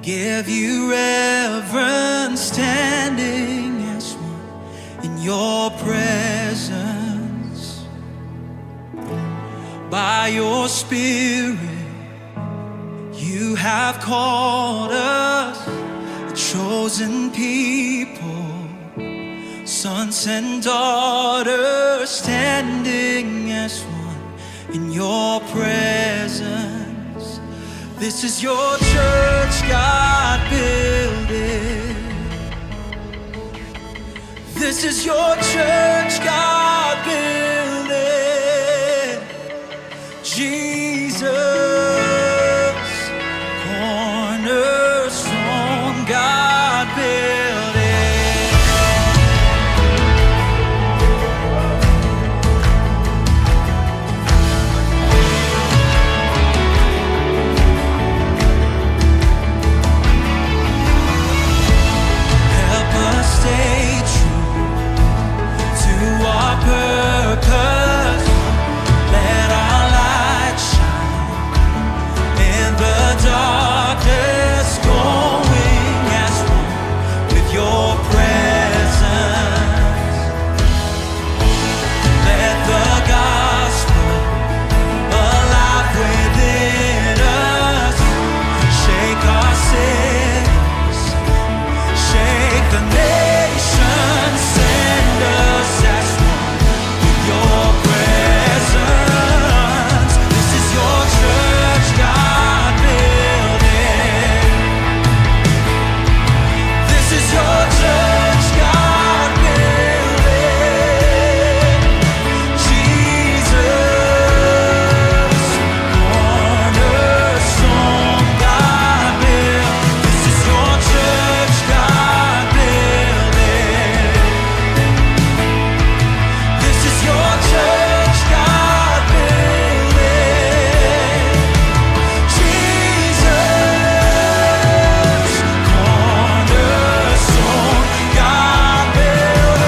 give you reverence, standing as one in your presence. By your Spirit, you have called us a chosen people, sons and daughters, standing as one in your presence. This is your church, God, build it. This is your church, God, build it. Jesus, cornerstone, God, build it. Help us stay true to our purpose. Let our light shine in the darkness, going as one with your presence. Let the gospel alive within us, shake our cities, shake the nations, send us as one with your presence. This is your church, God, build it. This is your church, God, build it. Jesus, cornerstone, God, build. This is your church, God, build it. This is your church, God, build it. Jesus, cornerstone, God, build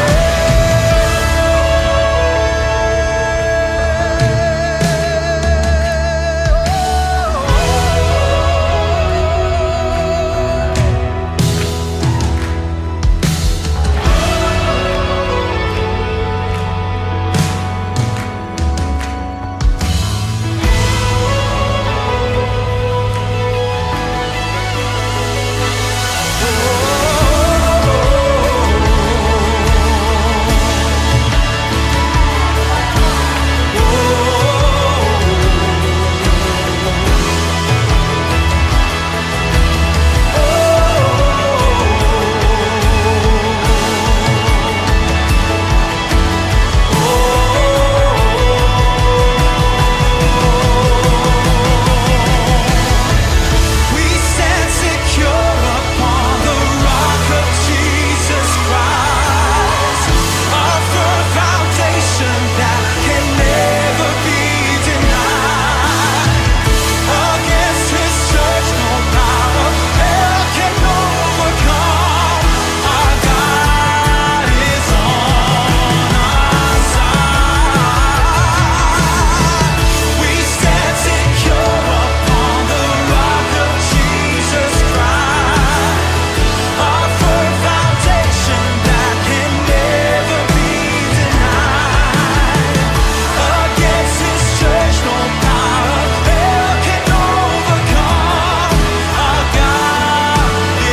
We stand secure upon the rock of Jesus Christ, our firm foundation that can never be denied. Against His church, no power of hell can overcome. Our God is on our side. We stand secure upon the rock of Jesus Christ, our firm foundation that can never be denied. Against His church, no power of hell can overcome. Our God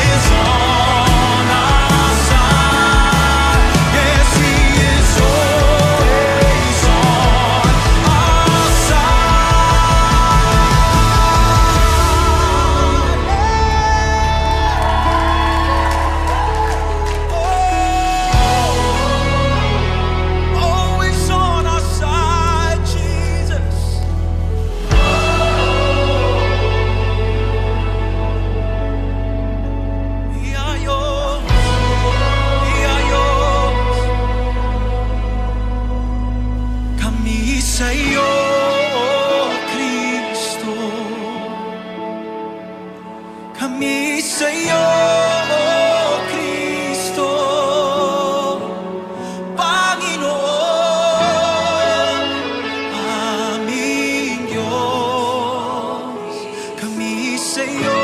is on our side. Yes, He is always on our side. Always on our side, Jesus. We are yours. We are yours. Camisa io Cristo. Camisa io Cristo. Panginoon, aming Diyos. Kami sa'yo,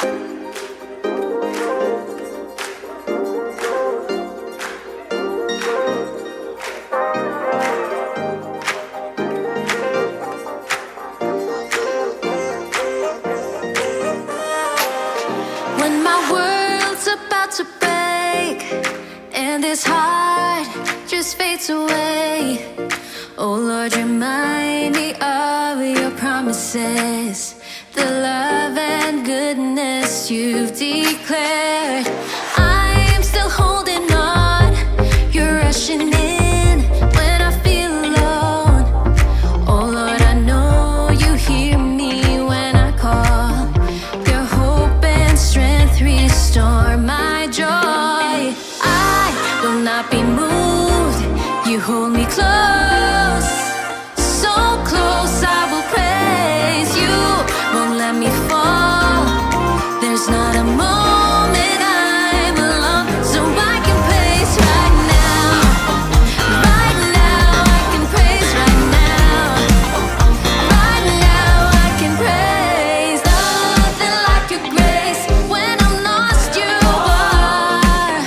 When my world's about to break and this heart just fades away, oh Lord, remind me of your promises, the love and goodness you've declared. I am still holding on, you're rushing in when I feel alone. Oh Lord, I know you hear me when I call. Your hope and strength restore my joy. I will not be moved, you hold me close, so close I will praise you, won't let me fall. There's not a moment I'm alone, so I can praise right now. Right now I can praise right now. Right now I can praise. Nothing like your grace. When I'm lost you are.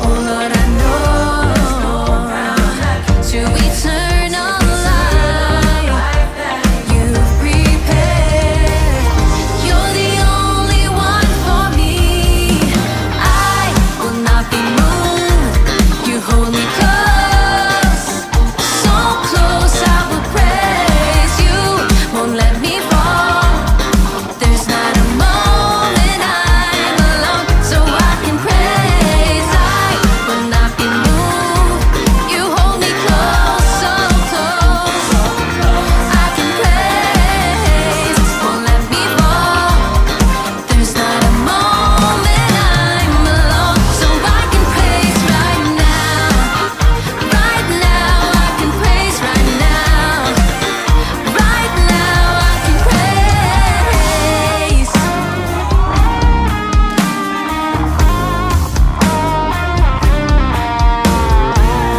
Oh Lord, I know to eternal life you've prepared. You're the only one for me. I will not be moved. You hold me close, so close I will praise you, won't let me fall. There's not a moment I'm alone, so I can praise. I will not be moved. You hold me close, so close. I can praise, won't let me fall. There's not a moment I'm alone, so I can praise right now. Right now I can praise right now. Right now I can praise.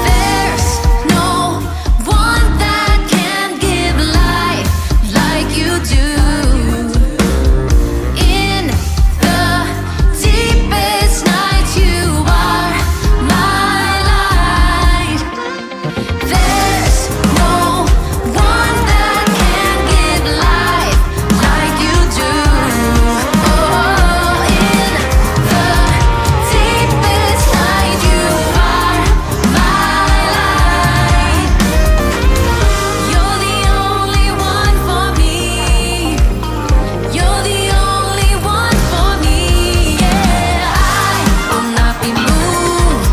There's no one that can give life like you do. In the deepest night, you are my light. There's no one that can give life like you do. Oh, in the deepest night, you are my light. You're the only one for me. You're the only one for me. Yeah, I will not be moved.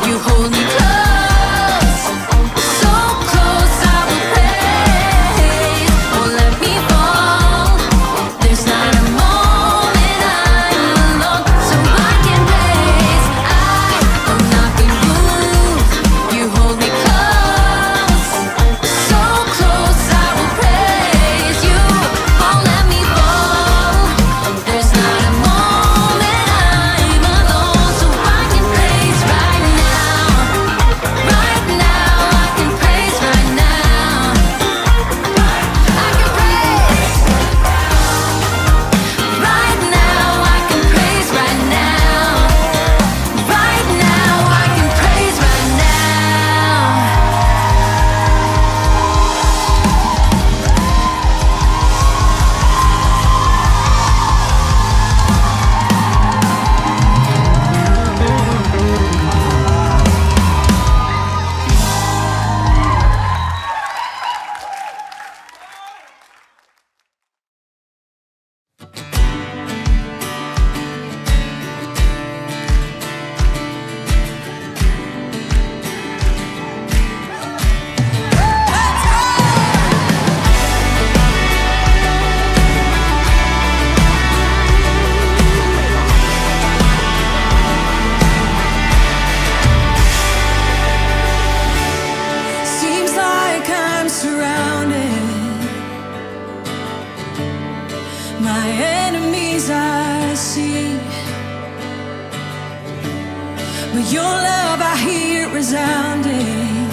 You hold me close, so close I will praise. Won't let me fall. There's not a moment I'm alone, so I can praise. I will not be moved. You hold me close, so close I will praise you. Won't let me fall. There's not a moment I'm alone, so I can praise right now. Right now I can praise right now. I can praise. Right now I can praise right now. Right now I can praise right now. Seems like I'm surrounded. My enemies I see, but your love I hear resounding.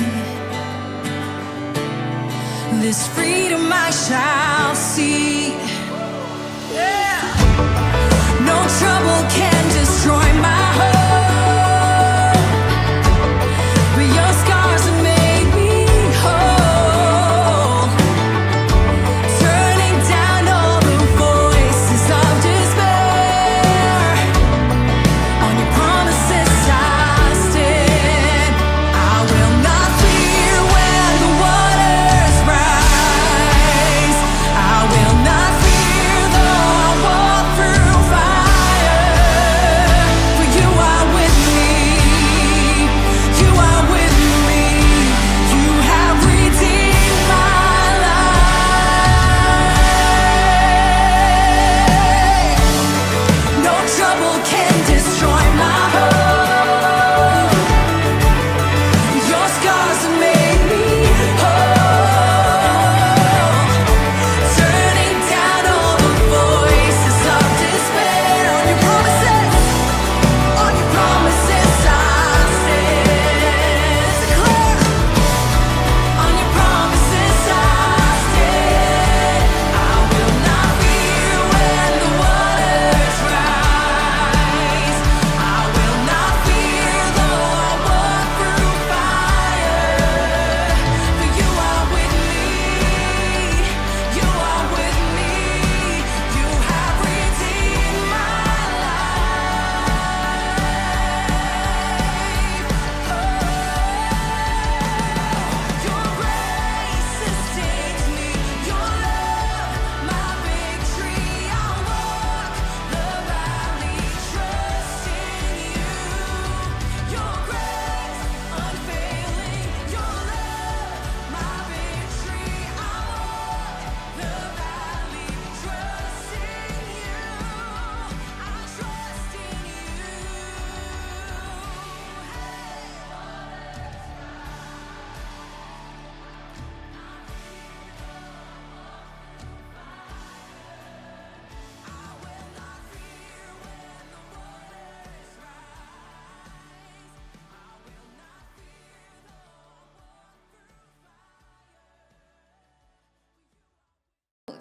This freedom I shall see. Yeah.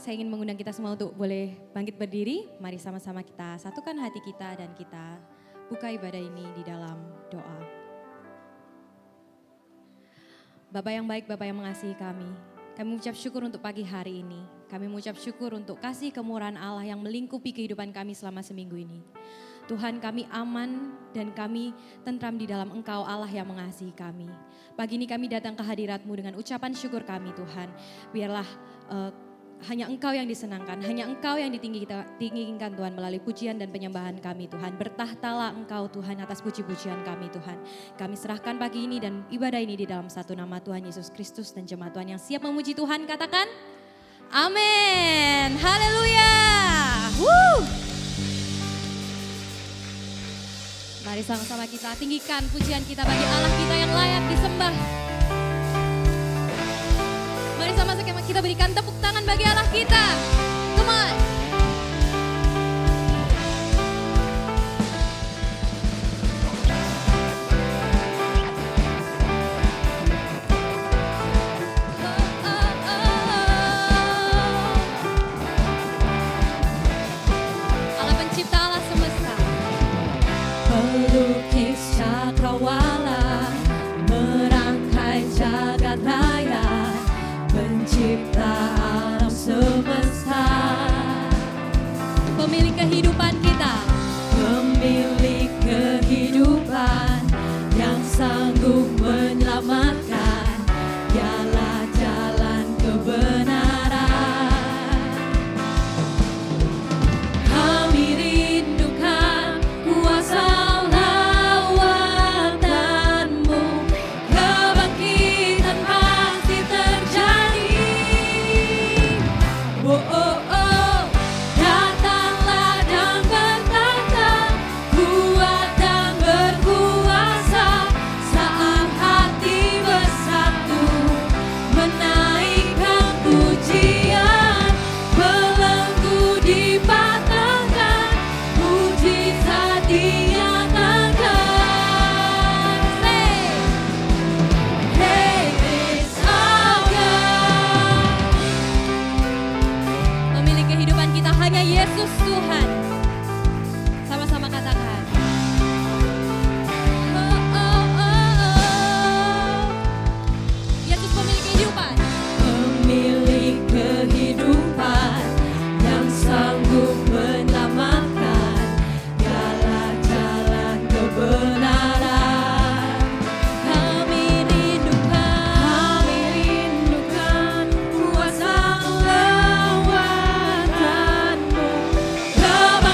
saya ingin mengundang kita semua untuk boleh bangkit berdiri. Mari sama-sama kita satukan hati kita dan kita buka ibadah ini di dalam doa. Bapa yang baik, Bapa yang mengasihi kami mengucap syukur untuk pagi hari ini. Kami mengucap syukur untuk kasih kemurahan Allah yang melingkupi kehidupan kami selama seminggu ini. Tuhan, kami aman dan kami tentram di dalam Engkau Allah yang mengasihi kami. Pagi ini kami datang ke hadirat-Mu dengan ucapan syukur kami Tuhan. Biarlah hanya Engkau yang disenangkan, hanya Engkau yang ditinggikan Tuhan melalui pujian dan penyembahan kami Tuhan. Bertahtalah Engkau Tuhan atas puji-pujian kami Tuhan. Kami serahkan pagi ini dan ibadah ini di dalam satu nama Tuhan Yesus Kristus dan jemaat Tuhan yang siap memuji Tuhan katakan amin. Haleluya. Mari sama-sama kita tinggikan pujian kita bagi Allah kita yang layak disembah. Mari sama-sama kita berikan tepuk tangan bagi Allah kita. Come on. Allah pencipta, Allah semesta. Pelukis cakrawala, merangkai jagat raya, pencipta alam semesta, pemilik kehidupan kita, pemilik kehidupan yang sanggup menyelamatkan, dialah jalan kebenaran. Kami rindukan kuasa lawatan-Mu, kebangkitan pasti terjadi. Oh, oh, oh, datanglah dan bertata, kuat dan berkuasa, saat hati bersatu, menaikkan pujian, belenggu dipatahkan, mujizat dinyatakan. Hey, it's our God. Pemilik kehidupan kita hanya Yesus Tuhan. Sama-sama katakan. Oh, oh, oh, oh. Yesus pemilik kehidupan. Pemilik kehidupan yang sanggup menyelamatkan, dialah jalan kebenaran. Kami rindukan kuasa lawatan-Mu, kebangkitan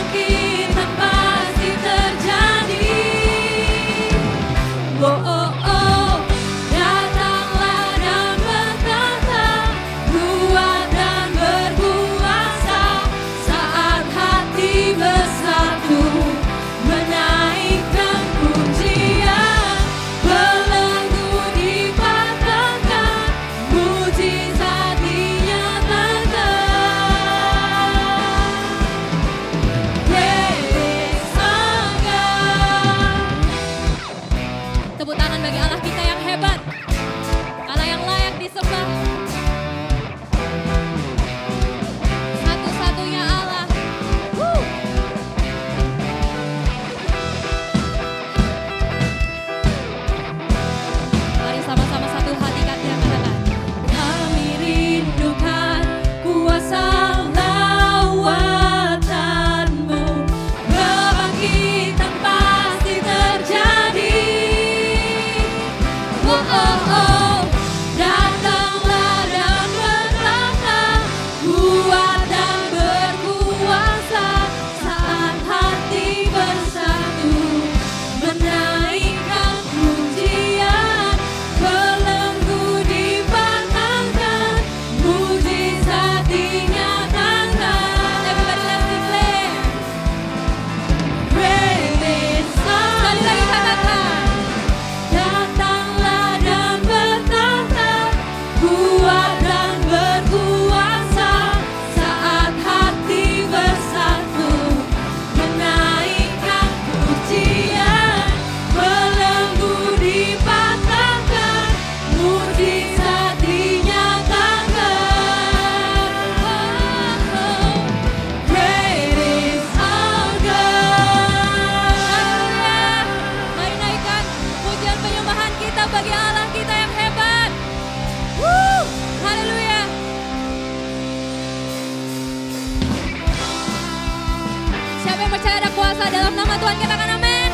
yang percaya ada kuasa dalam nama Tuhan, katakan amin.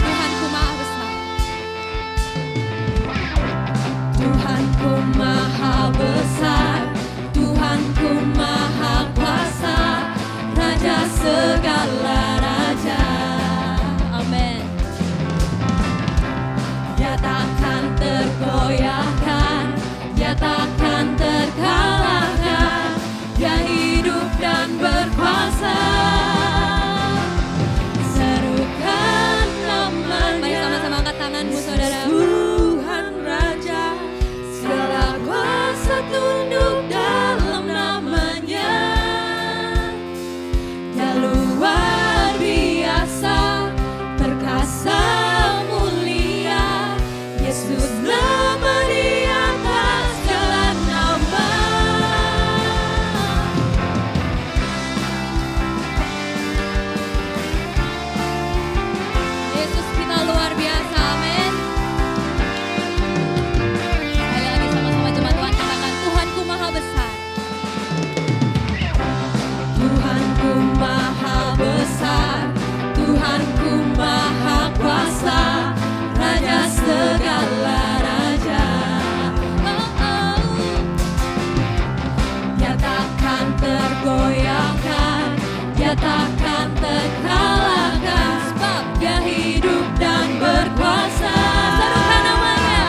Tuhanku maha besar. Tuhanku maha besar, Tuhanku maha kuasa, Raja segala raja. Amin. Dia takkan tergoyahkan, dia takkan terkalahkan, dia hidup dan berkuasa. Serukan namanya. Mari sama-sama angkat tanganmu saudara. Tuhan Raja, segala kuasa tunduk dalam namanya. Dia luar biasa, perkasa mulia, Yesus nama di atas segala nama. Yesus kita luar biasa, amin. Sekali lagi sama-sama jemaat Tuhan katakan, Tuhanku maha besar. Tuhanku maha besar, Tuhanku maha kuasa, Raja segala raja. Dia takkan tergoyahkan, dia takkan terkalahkan, sebab dia hidup dan berkuasa. Serukan namanya,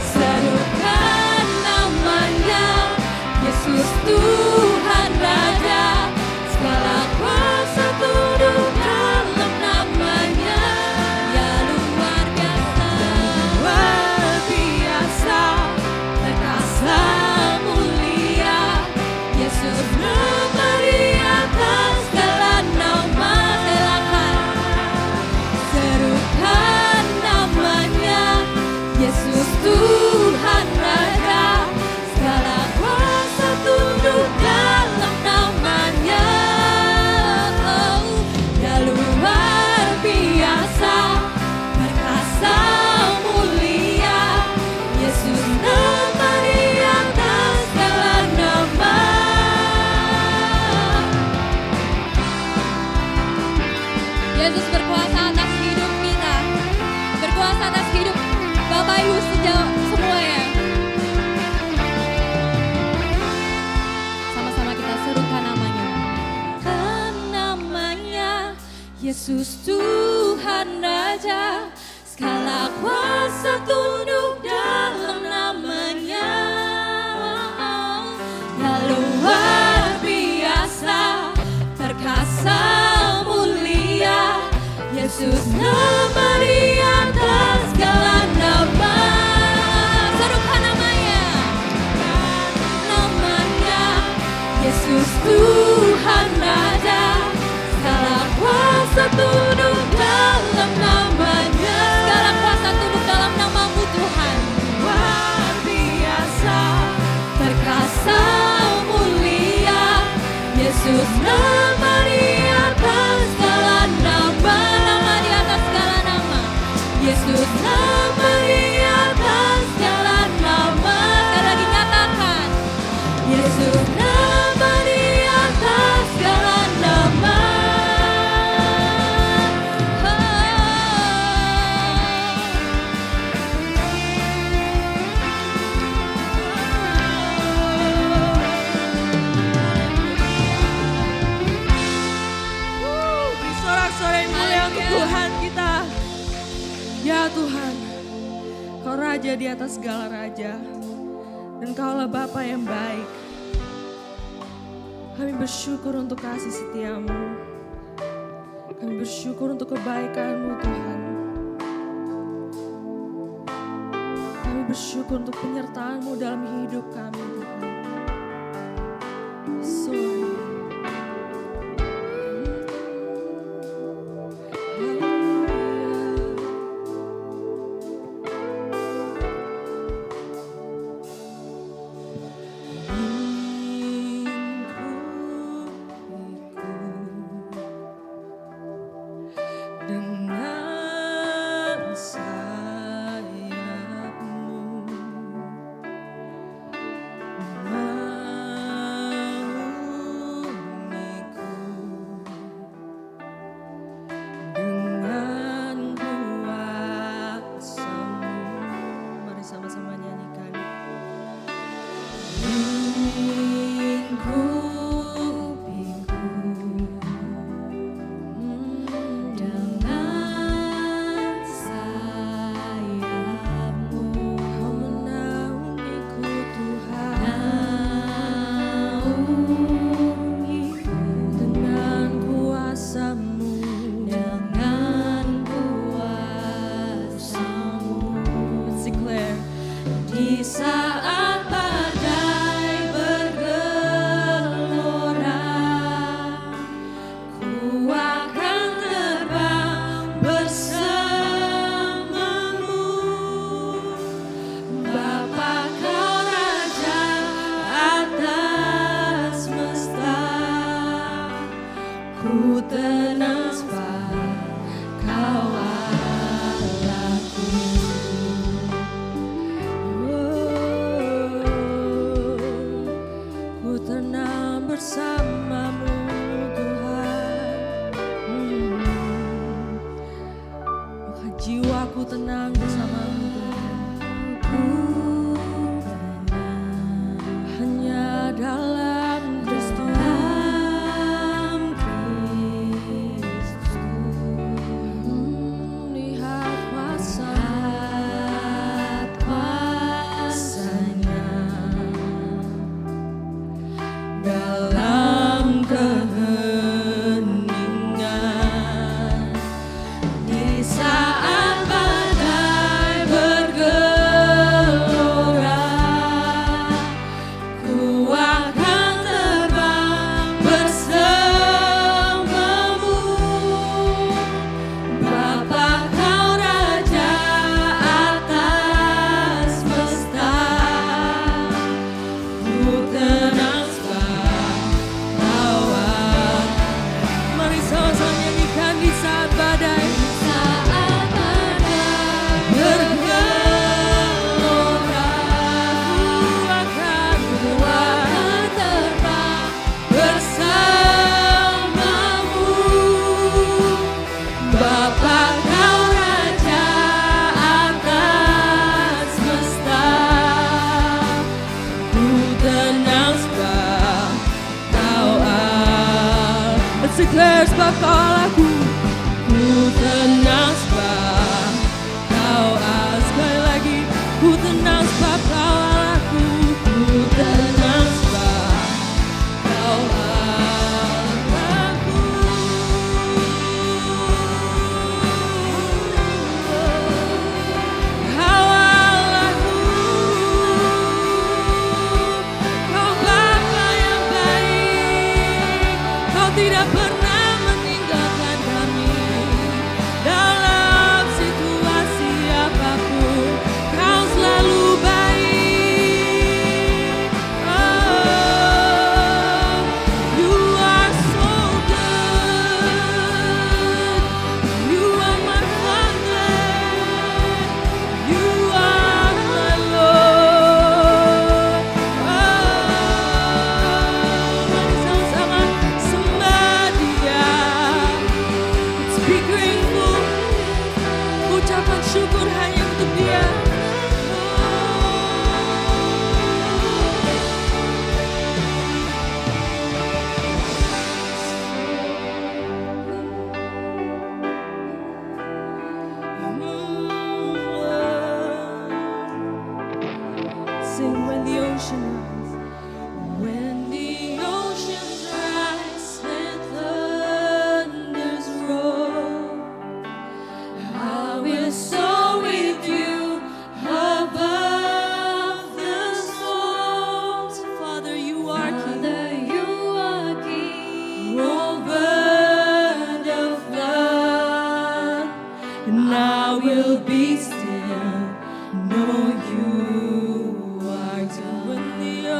serukan namanya, Yesus Tuhan Raja, segala kuasa tunduk dalam namanya. Dia luar biasa, perkasa mulia, Yesus nama di atas segala nama. Serukan namanya, Yesus Tuhan Raja, segala kuasa tunduk dalam namanya. Dia luar biasa, perkasa mulia, Yesus nama di atas segala nama. Yesus berkuasa atas hidup kita, berkuasa atas hidup Bapak Ibu semuanya. Sama-sama kita serukan namanya. Kan namanya Yesus Tuhan Raja, segala kuasa tunduk dalam namanya. Ya luar biasa, perkasa mulia, Yesus nama di atas segala nama. Serukan namanya, namanya Yesus Tuhan Raja, segala kuasa tunduk dalam namanya. Segala kuasa tunduk dalam namamu Tuhan. Luar biasa, perkasa mulia, Yesus nama di atas segala nama. Nama di atas segala nama, Yesus nama di atas segala nama. Sekali lagi nyatakan, Yesus nama di atas segala nama. Beri sorak-sorai mulia untuk Tuhan kita. Ya Tuhan, Kau Raja di atas segala raja, dan Kaulah Bapa yang baik. Kami bersyukur untuk kasih setiamu. Kami bersyukur untuk kebaikan-Mu Tuhan. Kami bersyukur untuk penyertaan-Mu dalam hidup kami Tuhan. Sorry. sama-sama nyanyikan. Dengan sayapmu Kau menaungiku Tuhan, naungiku dengan kuasa-Mu. dengan kuasa-Mu. Let's declare. Di saat badai bergelora, ku akan terbang bersamamu. Bapa kau Raja atas semesta, ku tenang sebab kau Allahku. Ku tenang bersamamu Tuhan. Maka jiwaku tenang bersamamu Tuhan. Hanya dalam Kristus. Lihat kuasanya dalam keheningan. Di saat badai bergelora, ku akan terbang bersamamu. Bapa kau Raja atas semesta, ku tenang sebab kau Allah. Mari sama-sama nyanyikan di saat badai. Saat badai bergelora, ku akan terbang bersamamu. Bapa kau Raja atas semesta, ku tenang sebab kau Allah. Let's declare sebab kau Allahku. Ku tenang sebab kau Allah. Sekali lagi, ku tenang sebab kau Allahku. Ku tenang sebab kau Allahku. Kau Allahku, kau Bapa yang baik, kau tidak pernah meninggalkan kami dalam situasi apapun. Kau selalu baik. Oh, you are so good. You are my Father. You are my Lord. Mari sama-sama sembah Dia. Let's be grateful. Ucapan syukur hanya untuk Dia. Sing when the ocean rise. When the oceans rise and thunders roar, I will soar with you above the storms. Father, you are King. Father, you are King Over the flood, and I will be still. Know you are God. When the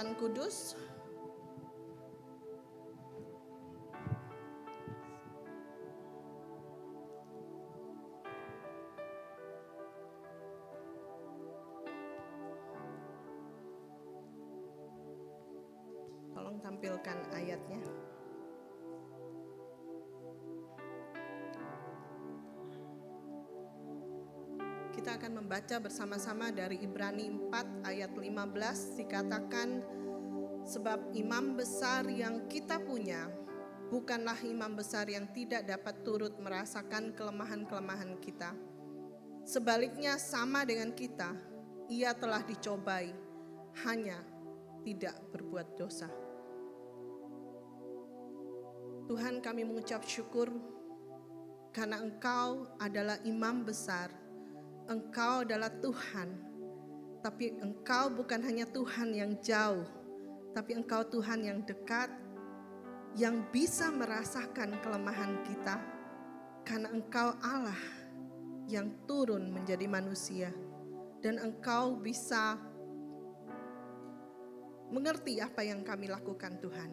firman kudus. Tolong tampilkan ayatnya. Kita akan membaca bersama-sama dari Ibrani 4 ayat 15, dikatakan, sebab imam besar yang kita punya bukanlah imam besar yang tidak dapat turut merasakan kelemahan-kelemahan kita. Sebaliknya sama dengan kita, ia telah dicobai, hanya tidak berbuat dosa. Tuhan, kami mengucap syukur karena Engkau adalah imam besar. Engkau adalah Tuhan, tapi Engkau bukan hanya Tuhan yang jauh, tapi Engkau Tuhan yang dekat, yang bisa merasakan kelemahan kita, karena Engkau Allah yang turun menjadi manusia, dan Engkau bisa mengerti apa yang kami lakukan, Tuhan.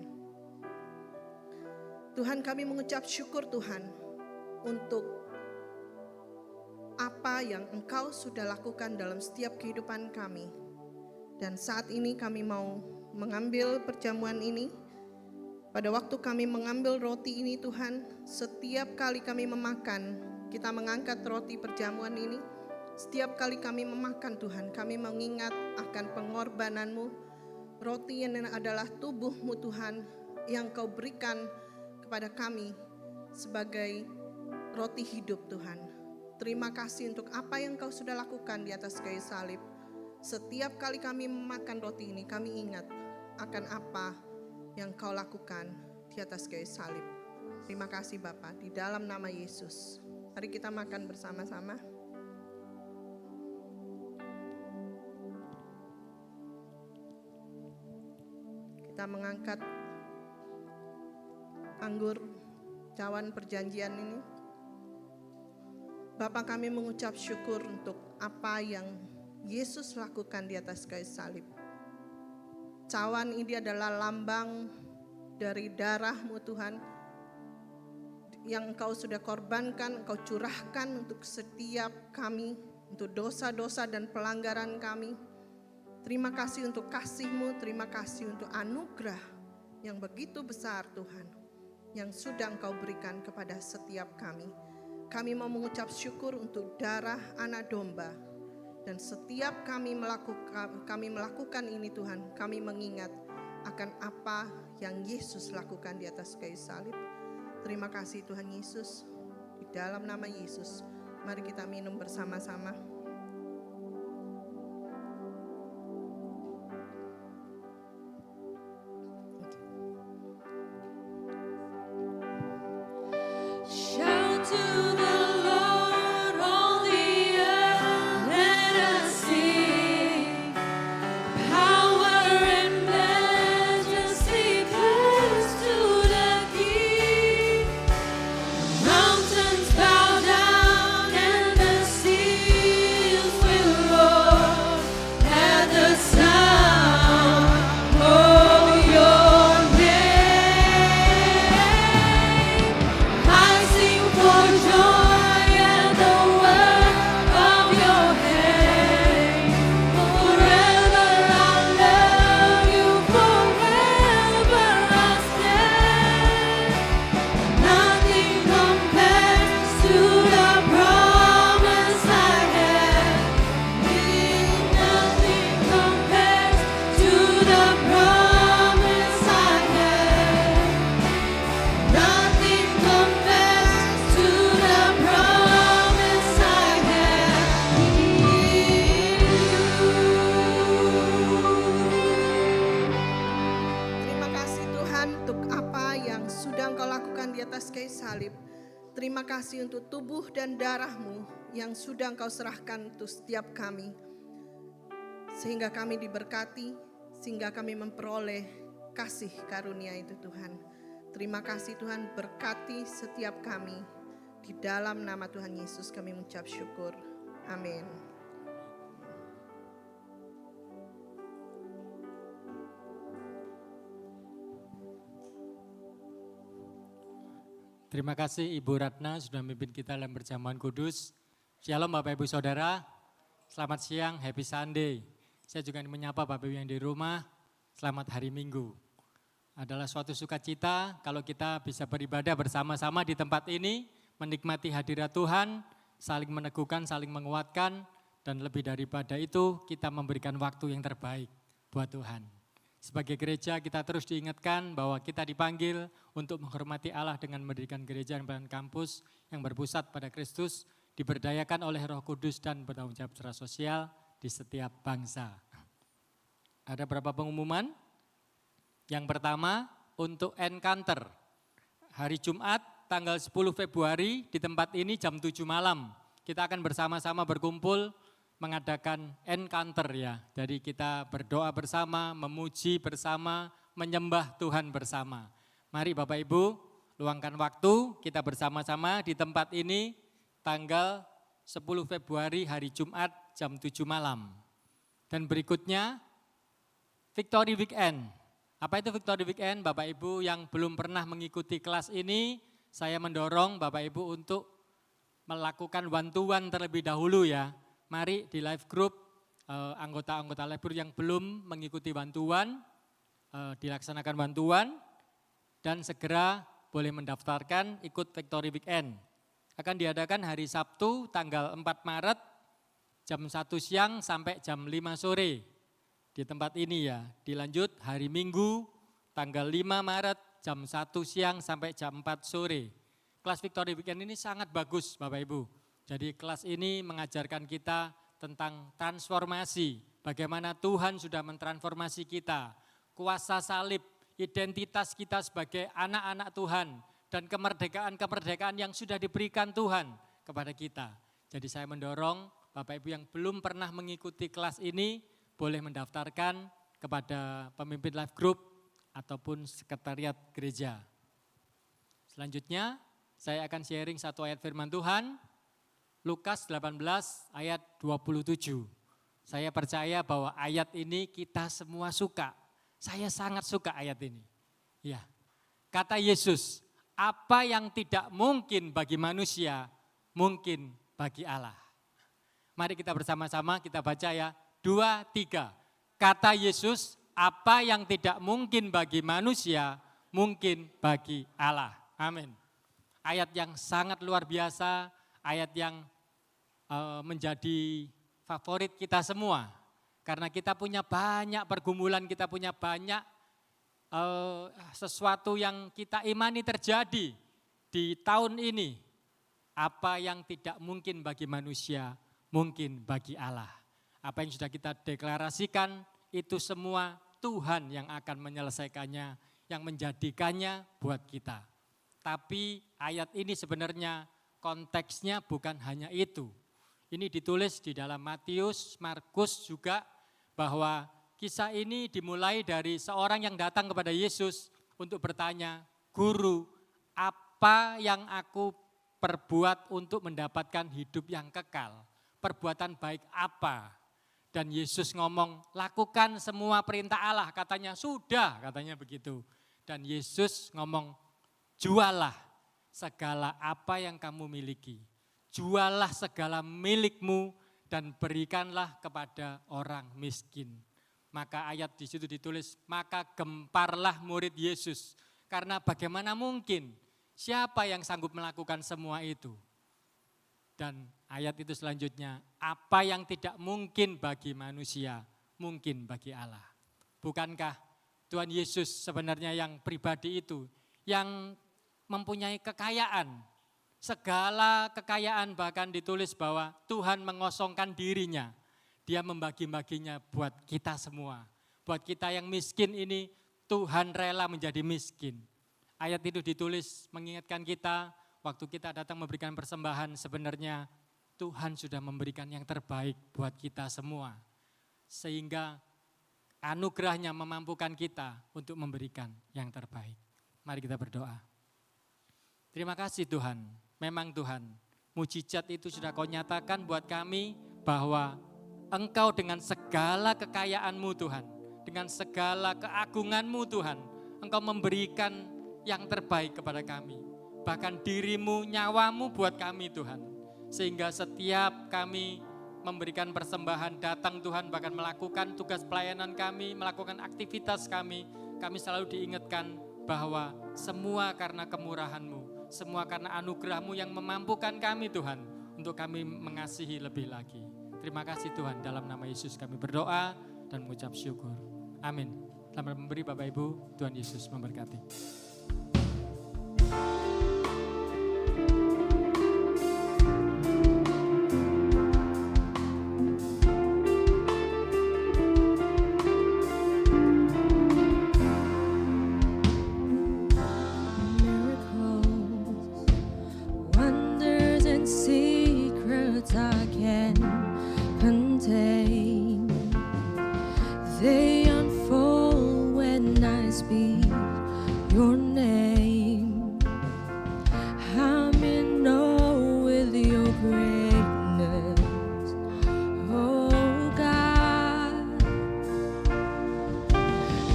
Tuhan, kami mengucap syukur Tuhan untuk apa yang Engkau sudah lakukan dalam setiap kehidupan kami. Dan saat ini kami mau mengambil perjamuan ini. Pada waktu kami mengambil roti ini Tuhan, setiap kali kami memakan, kita mengangkat roti perjamuan ini. Setiap kali kami memakan Tuhan, kami mengingat akan pengorbanan-Mu. Roti ini adalah tubuh-Mu Tuhan, yang Kau berikan kepada kami sebagai roti hidup Tuhan. Terima kasih untuk apa yang Kau sudah lakukan di atas kayu salib. Setiap kali kami memakan roti ini, kami ingat akan apa yang Kau lakukan di atas kayu salib. Terima kasih Bapa, di dalam nama Yesus. Mari kita makan bersama-sama. Kita mengangkat anggur cawan perjanjian ini. Bapa, kami mengucap syukur untuk apa yang Yesus lakukan di atas kayu salib. Cawan ini adalah lambang dari darah-Mu Tuhan, yang Engkau sudah korbankan, Engkau curahkan untuk setiap kami, untuk dosa-dosa dan pelanggaran kami. Terima kasih untuk kasih-Mu, terima kasih untuk anugerah yang begitu besar Tuhan, yang sudah Engkau berikan kepada setiap kami. Kami mau mengucap syukur untuk darah anak domba. Dan setiap kami melakukan ini Tuhan, kami mengingat akan apa yang Yesus lakukan di atas kayu salib. Terima kasih Tuhan Yesus. Di dalam nama Yesus, mari kita minum bersama-sama. Shout to the Lord, all the earth, let us sing. Power and majesty praise to the King. Mountains bow down and the seas will roar at the sound of your name. I sing for joy at the work of your hand. Forever I'll love you, forever I'll stand. Nothing compares to the promise I have. Nothing compares to the promise I have. Nothing compares to the promise I have in you. Terima kasih Tuhan untuk apa yang sudah Engkau lakukan di atas kayu salib. Terima kasih untuk tubuh dan darah-Mu yang sudah Engkau serahkan untuk setiap kami. Sehingga kami diberkati, sehingga kami memperoleh kasih karunia itu Tuhan. Terima kasih Tuhan, berkati setiap kami. Di dalam nama Tuhan Yesus kami mengucap syukur. Amin. Terima kasih Ibu Ratna sudah memimpin kita dalam perjamuan kudus. Shalom Bapak Ibu Saudara, selamat siang, happy Sunday. Saya juga ingin menyapa Bapak Ibu yang di rumah, selamat hari Minggu. Adalah suatu sukacita kalau kita bisa beribadah bersama-sama di tempat ini, menikmati hadirat Tuhan, saling meneguhkan, saling menguatkan, dan lebih daripada itu kita memberikan waktu yang terbaik buat Tuhan. Sebagai gereja kita terus diingatkan bahwa kita dipanggil untuk menghormati Allah dengan mendirikan gereja dan kampus yang berpusat pada Kristus, diberdayakan oleh Roh Kudus dan bertanggung jawab secara sosial di setiap bangsa. Ada beberapa pengumuman. Yang pertama untuk Encounter, hari Jumat tanggal 10 Februari di tempat ini jam 7 malam. Kita akan bersama-sama berkumpul mengadakan Encounter ya. Jadi kita berdoa bersama, memuji bersama, menyembah Tuhan bersama. Mari Bapak Ibu luangkan waktu kita bersama-sama di tempat ini tanggal 10 Februari hari Jumat jam 7 malam. Dan berikutnya Victory Weekend. Apa itu Victory Weekend? Bapak Ibu yang belum pernah mengikuti kelas ini, saya mendorong Bapak Ibu untuk melakukan one-to-one terlebih dahulu ya. Mari di live group anggota-anggota live group yang belum mengikuti bantuan, dilaksanakan bantuan dan segera boleh mendaftarkan ikut Victory Weekend. Akan diadakan hari Sabtu tanggal 4 Maret jam 1 siang sampai jam 5 sore di tempat ini ya. Dilanjut hari Minggu tanggal 5 Maret jam 1 siang sampai jam 4 sore. Kelas Victory Weekend ini sangat bagus Bapak Ibu. Jadi kelas ini mengajarkan kita tentang transformasi, bagaimana Tuhan sudah mentransformasi kita, kuasa salib, identitas kita sebagai anak-anak Tuhan, dan kemerdekaan-kemerdekaan yang sudah diberikan Tuhan kepada kita. Jadi saya mendorong Bapak Ibu yang belum pernah mengikuti kelas ini, boleh mendaftarkan kepada pemimpin life group ataupun sekretariat gereja. Selanjutnya saya akan sharing satu ayat firman Tuhan, Lukas 18 ayat 27. Saya percaya bahwa ayat ini kita semua suka. Saya sangat suka ayat ini. Ya. Kata Yesus, apa yang tidak mungkin bagi manusia, mungkin bagi Allah. Mari kita bersama-sama kita baca ya. 2, 3. Kata Yesus, apa yang tidak mungkin bagi manusia, mungkin bagi Allah. Amin. Ayat yang sangat luar biasa, ayat yang menjadi favorit kita semua. Karena kita punya banyak pergumulan, kita punya banyak sesuatu yang kita imani terjadi di tahun ini. Apa yang tidak mungkin bagi manusia, mungkin bagi Allah. Apa yang sudah kita deklarasikan, itu semua Tuhan yang akan menyelesaikannya, yang menjadikannya buat kita. Tapi ayat ini sebenarnya konteksnya bukan hanya itu. Ini ditulis di dalam Matius, Markus juga bahwa kisah ini dimulai dari seorang yang datang kepada Yesus untuk bertanya, Guru, apa yang aku perbuat untuk mendapatkan hidup yang kekal? Perbuatan baik apa? Dan Yesus ngomong, lakukan semua perintah Allah. Katanya, sudah, katanya begitu. Dan Yesus ngomong, jualah segala apa yang kamu miliki. Jualah segala milikmu dan berikanlah kepada orang miskin. Maka ayat di situ ditulis, maka gemparlah murid Yesus. Karena bagaimana mungkin, siapa yang sanggup melakukan semua itu? Dan ayat itu selanjutnya, apa yang tidak mungkin bagi manusia, mungkin bagi Allah. Bukankah Tuhan Yesus sebenarnya yang pribadi itu, yang mempunyai kekayaan, segala kekayaan, bahkan ditulis bahwa Tuhan mengosongkan dirinya. Dia membagi-baginya buat kita semua. Buat kita yang miskin ini, Tuhan rela menjadi miskin. Ayat itu ditulis mengingatkan kita, waktu kita datang memberikan persembahan, sebenarnya Tuhan sudah memberikan yang terbaik buat kita semua. Sehingga anugerahnya memampukan kita untuk memberikan yang terbaik. Mari kita berdoa. Terima kasih Tuhan. Memang Tuhan, mujizat itu sudah Kau nyatakan buat kami bahwa Engkau dengan segala kekayaan-Mu Tuhan, dengan segala keagungan-Mu Tuhan, Engkau memberikan yang terbaik kepada kami. bahkan dirimu, nyawamu buat kami Tuhan. Sehingga setiap kami memberikan persembahan, datang Tuhan, bahkan melakukan tugas pelayanan kami, melakukan aktivitas kami selalu diingatkan bahwa semua karena kemurahan-Mu, semua karena anugerah-Mu yang memampukan kami Tuhan, untuk kami mengasihi lebih lagi. Terima kasih Tuhan, dalam nama Yesus kami berdoa dan mengucap syukur. Amin. Selamat memberi Bapak Ibu, Tuhan Yesus memberkati. Wonders and secrets I can contain. They unfold when I speak your name. I'm in awe with your greatness, oh God.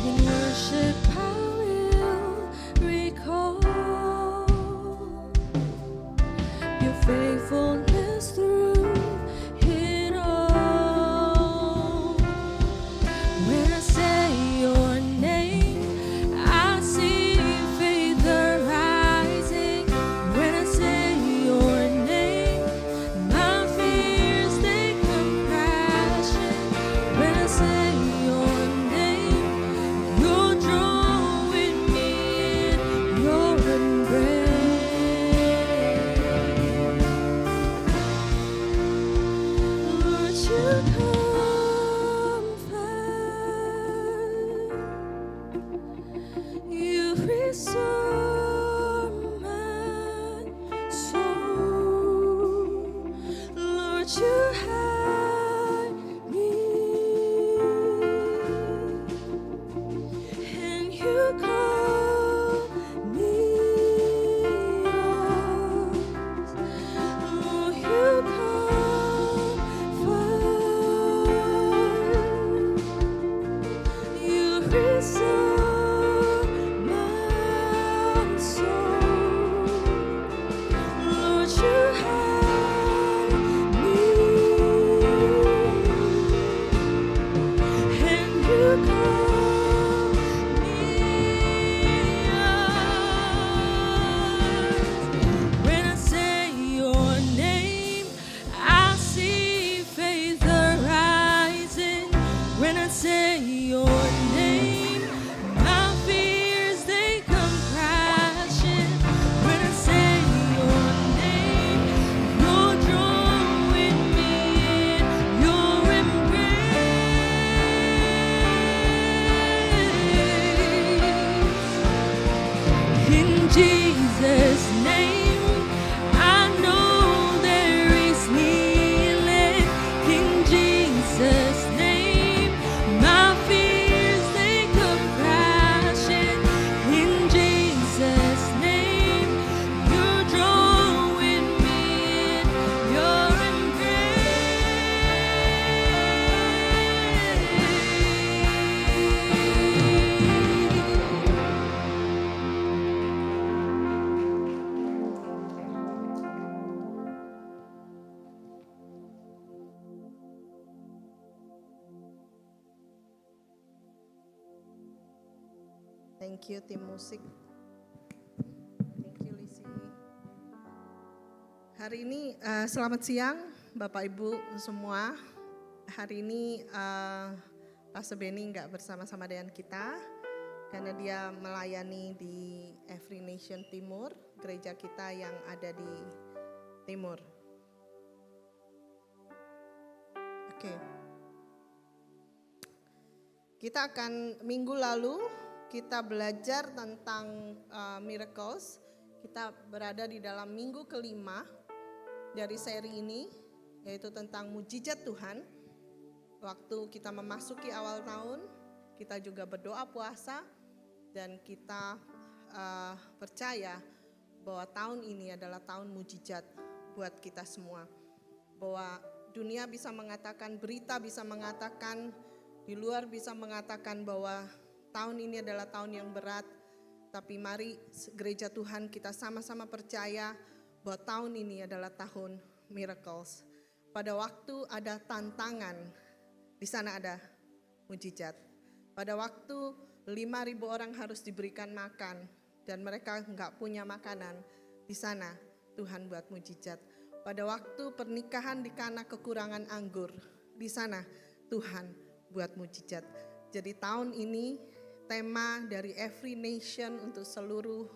In worship I will recall your faithfulness through it all. When I say your name, I see faith arising. When I say your name, my fears they come crashing. When I say your name, you're drawing me in your embrace. Lord, you comfort, you restore my soul. Lord, you hide me, and you call me yours. Lord, you comfort, you restore my soul. Lord, you hide me, and you call me yours. When I say your name, I see faith arising. When I say your name, my fears they come crashing. When I say your name, you're drawing me in your embrace. In Jesus' name, I know there is healing. In Jesus' name, my fears they come crashing. In Jesus' name, you're drawing me in your embrace. Thank you tim musik. Thank you Lisi. Hari ini selamat siang Bapak Ibu semua. Hari ini Pastor Benny nggak bersama-sama dengan kita karena dia melayani di Every Nation Timur, gereja kita yang ada di Timur. Oke. Kita akan minggu lalu kita belajar tentang miracles. Kita berada di dalam minggu kelima dari seri ini, yaitu tentang mujizat Tuhan. Waktu kita memasuki awal tahun, kita juga berdoa puasa dan kita percaya bahwa tahun ini adalah tahun mujizat buat kita semua. Bahwa dunia bisa mengatakan, berita bisa mengatakan, di luar bisa mengatakan bahwa tahun ini adalah tahun yang berat, Tapi mari gereja Tuhan kita sama-sama percaya bahwa tahun ini adalah tahun miracles. Pada waktu ada tantangan, di sana ada mujizat. Pada waktu 5.000 orang harus diberikan makan dan mereka enggak punya makanan, di sana Tuhan buat mujizat. Pada waktu pernikahan di Kana kekurangan anggur, di sana Tuhan buat mujizat. Jadi tahun ini tema dari Every Nation untuk seluruh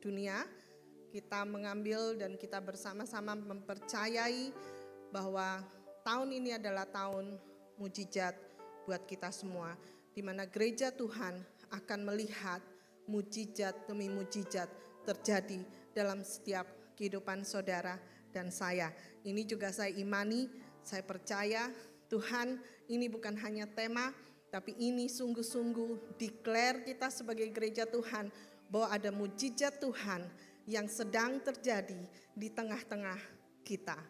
dunia, kita mengambil dan kita bersama-sama mempercayai bahwa tahun ini adalah tahun mujizat buat kita semua, di mana gereja Tuhan akan melihat mujizat demi mujizat terjadi dalam setiap kehidupan saudara dan saya. Ini juga saya imani, saya percaya Tuhan ini bukan hanya tema, tapi ini sungguh-sungguh declare kita sebagai gereja Tuhan bahwa ada mujizat Tuhan yang sedang terjadi di tengah-tengah kita.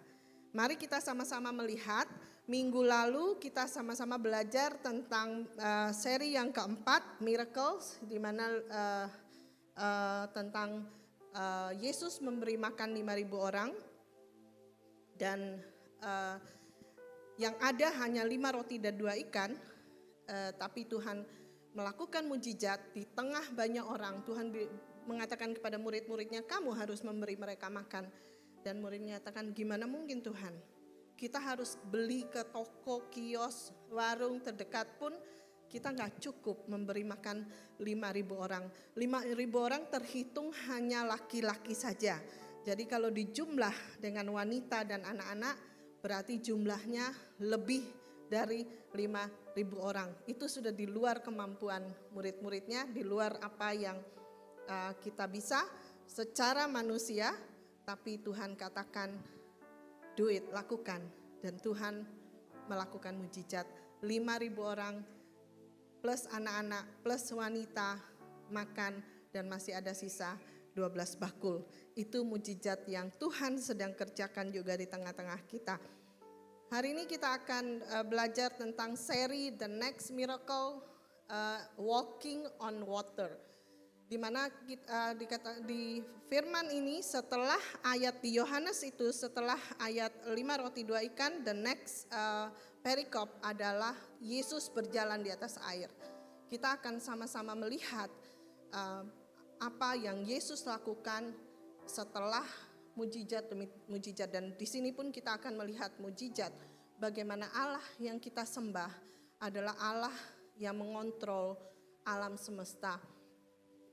Mari kita sama-sama melihat, minggu lalu kita sama-sama belajar tentang seri yang keempat, Miracles, di mana tentang Yesus memberi makan 5.000 orang dan yang ada hanya 5 roti dan 2 ikan, tapi Tuhan melakukan mujizat di tengah banyak orang. Tuhan mengatakan kepada murid-muridnya, kamu harus memberi mereka makan. Dan muridnya katakan, gimana mungkin Tuhan? Kita harus beli ke toko, kios, warung terdekat pun kita gak cukup memberi makan 5.000 orang. 5.000 orang terhitung hanya laki-laki saja. Jadi kalau dijumlah dengan wanita dan anak-anak, berarti jumlahnya lebih dari 5.000 orang. Itu sudah di luar kemampuan murid-muridnya, di luar apa yang kita bisa secara manusia. Tapi Tuhan katakan, do it, lakukan. Dan Tuhan melakukan mujizat. 5.000 orang plus anak-anak plus wanita makan dan masih ada sisa 12 bakul. Itu mujizat yang Tuhan sedang kerjakan juga di tengah-tengah kita. Hari ini kita akan belajar tentang seri The Next Miracle, Walking on Water. Di mana di firman ini setelah ayat di Yohanes itu, setelah ayat 5 roti 2 ikan, the next perikop adalah Yesus berjalan di atas air. Kita akan sama-sama melihat apa yang Yesus lakukan setelah mujizat demi mujizat, dan di sini pun kita akan melihat mujizat bagaimana Allah yang kita sembah adalah Allah yang mengontrol alam semesta.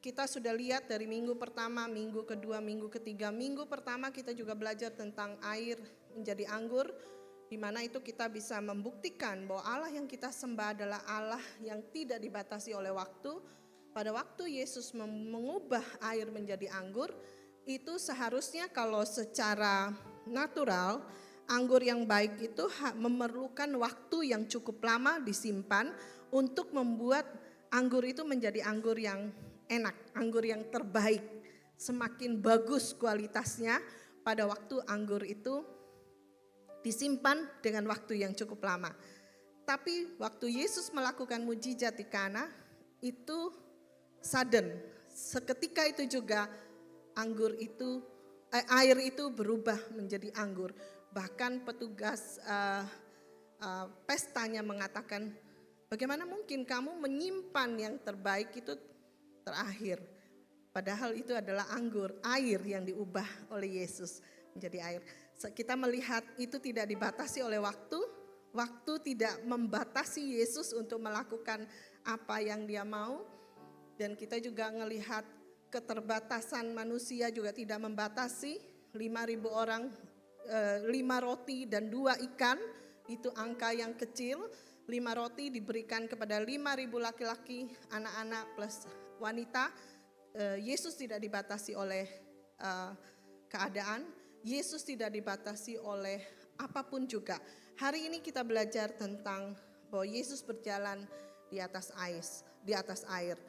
Kita sudah lihat dari minggu pertama, minggu kedua, minggu ketiga. Minggu pertama kita juga belajar tentang air menjadi anggur, di mana itu kita bisa membuktikan bahwa Allah yang kita sembah adalah Allah yang tidak dibatasi oleh waktu. Pada waktu Yesus mengubah air menjadi anggur, itu seharusnya kalau secara natural, anggur yang baik itu memerlukan waktu yang cukup lama disimpan untuk membuat anggur itu menjadi anggur yang enak, anggur yang terbaik. Semakin bagus kualitasnya pada waktu anggur itu disimpan dengan waktu yang cukup lama. Tapi waktu Yesus melakukan mujizat di Kana, itu sudden. Seketika itu juga air itu berubah menjadi anggur. Bahkan petugas pestanya mengatakan, bagaimana mungkin kamu menyimpan yang terbaik itu terakhir. Padahal itu adalah anggur, air yang diubah oleh Yesus menjadi air. Kita melihat itu tidak dibatasi oleh waktu. Waktu tidak membatasi Yesus untuk melakukan apa yang dia mau. Dan kita juga melihat keterbatasan manusia juga tidak membatasi. 5.000 orang, 5 roti dan 2 ikan, itu angka yang kecil. 5 roti diberikan kepada 5.000 laki-laki, anak-anak plus wanita. Yesus tidak dibatasi oleh keadaan. Yesus tidak dibatasi oleh apapun juga. Hari ini kita belajar tentang bahwa Yesus berjalan di atas air.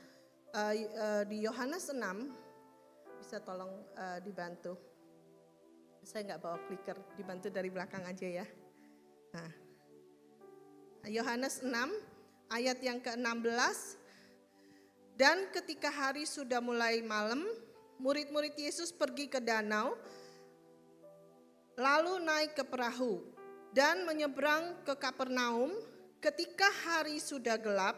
Di Yohanes 6, bisa tolong dibantu. Saya nggak bawa clicker, dibantu dari belakang aja ya. Nah, Yohanes 6 ayat yang ke-16, Dan ketika hari sudah mulai malam, murid-murid Yesus pergi ke danau, lalu naik ke perahu dan menyeberang ke Kapernaum. Ketika hari sudah gelap,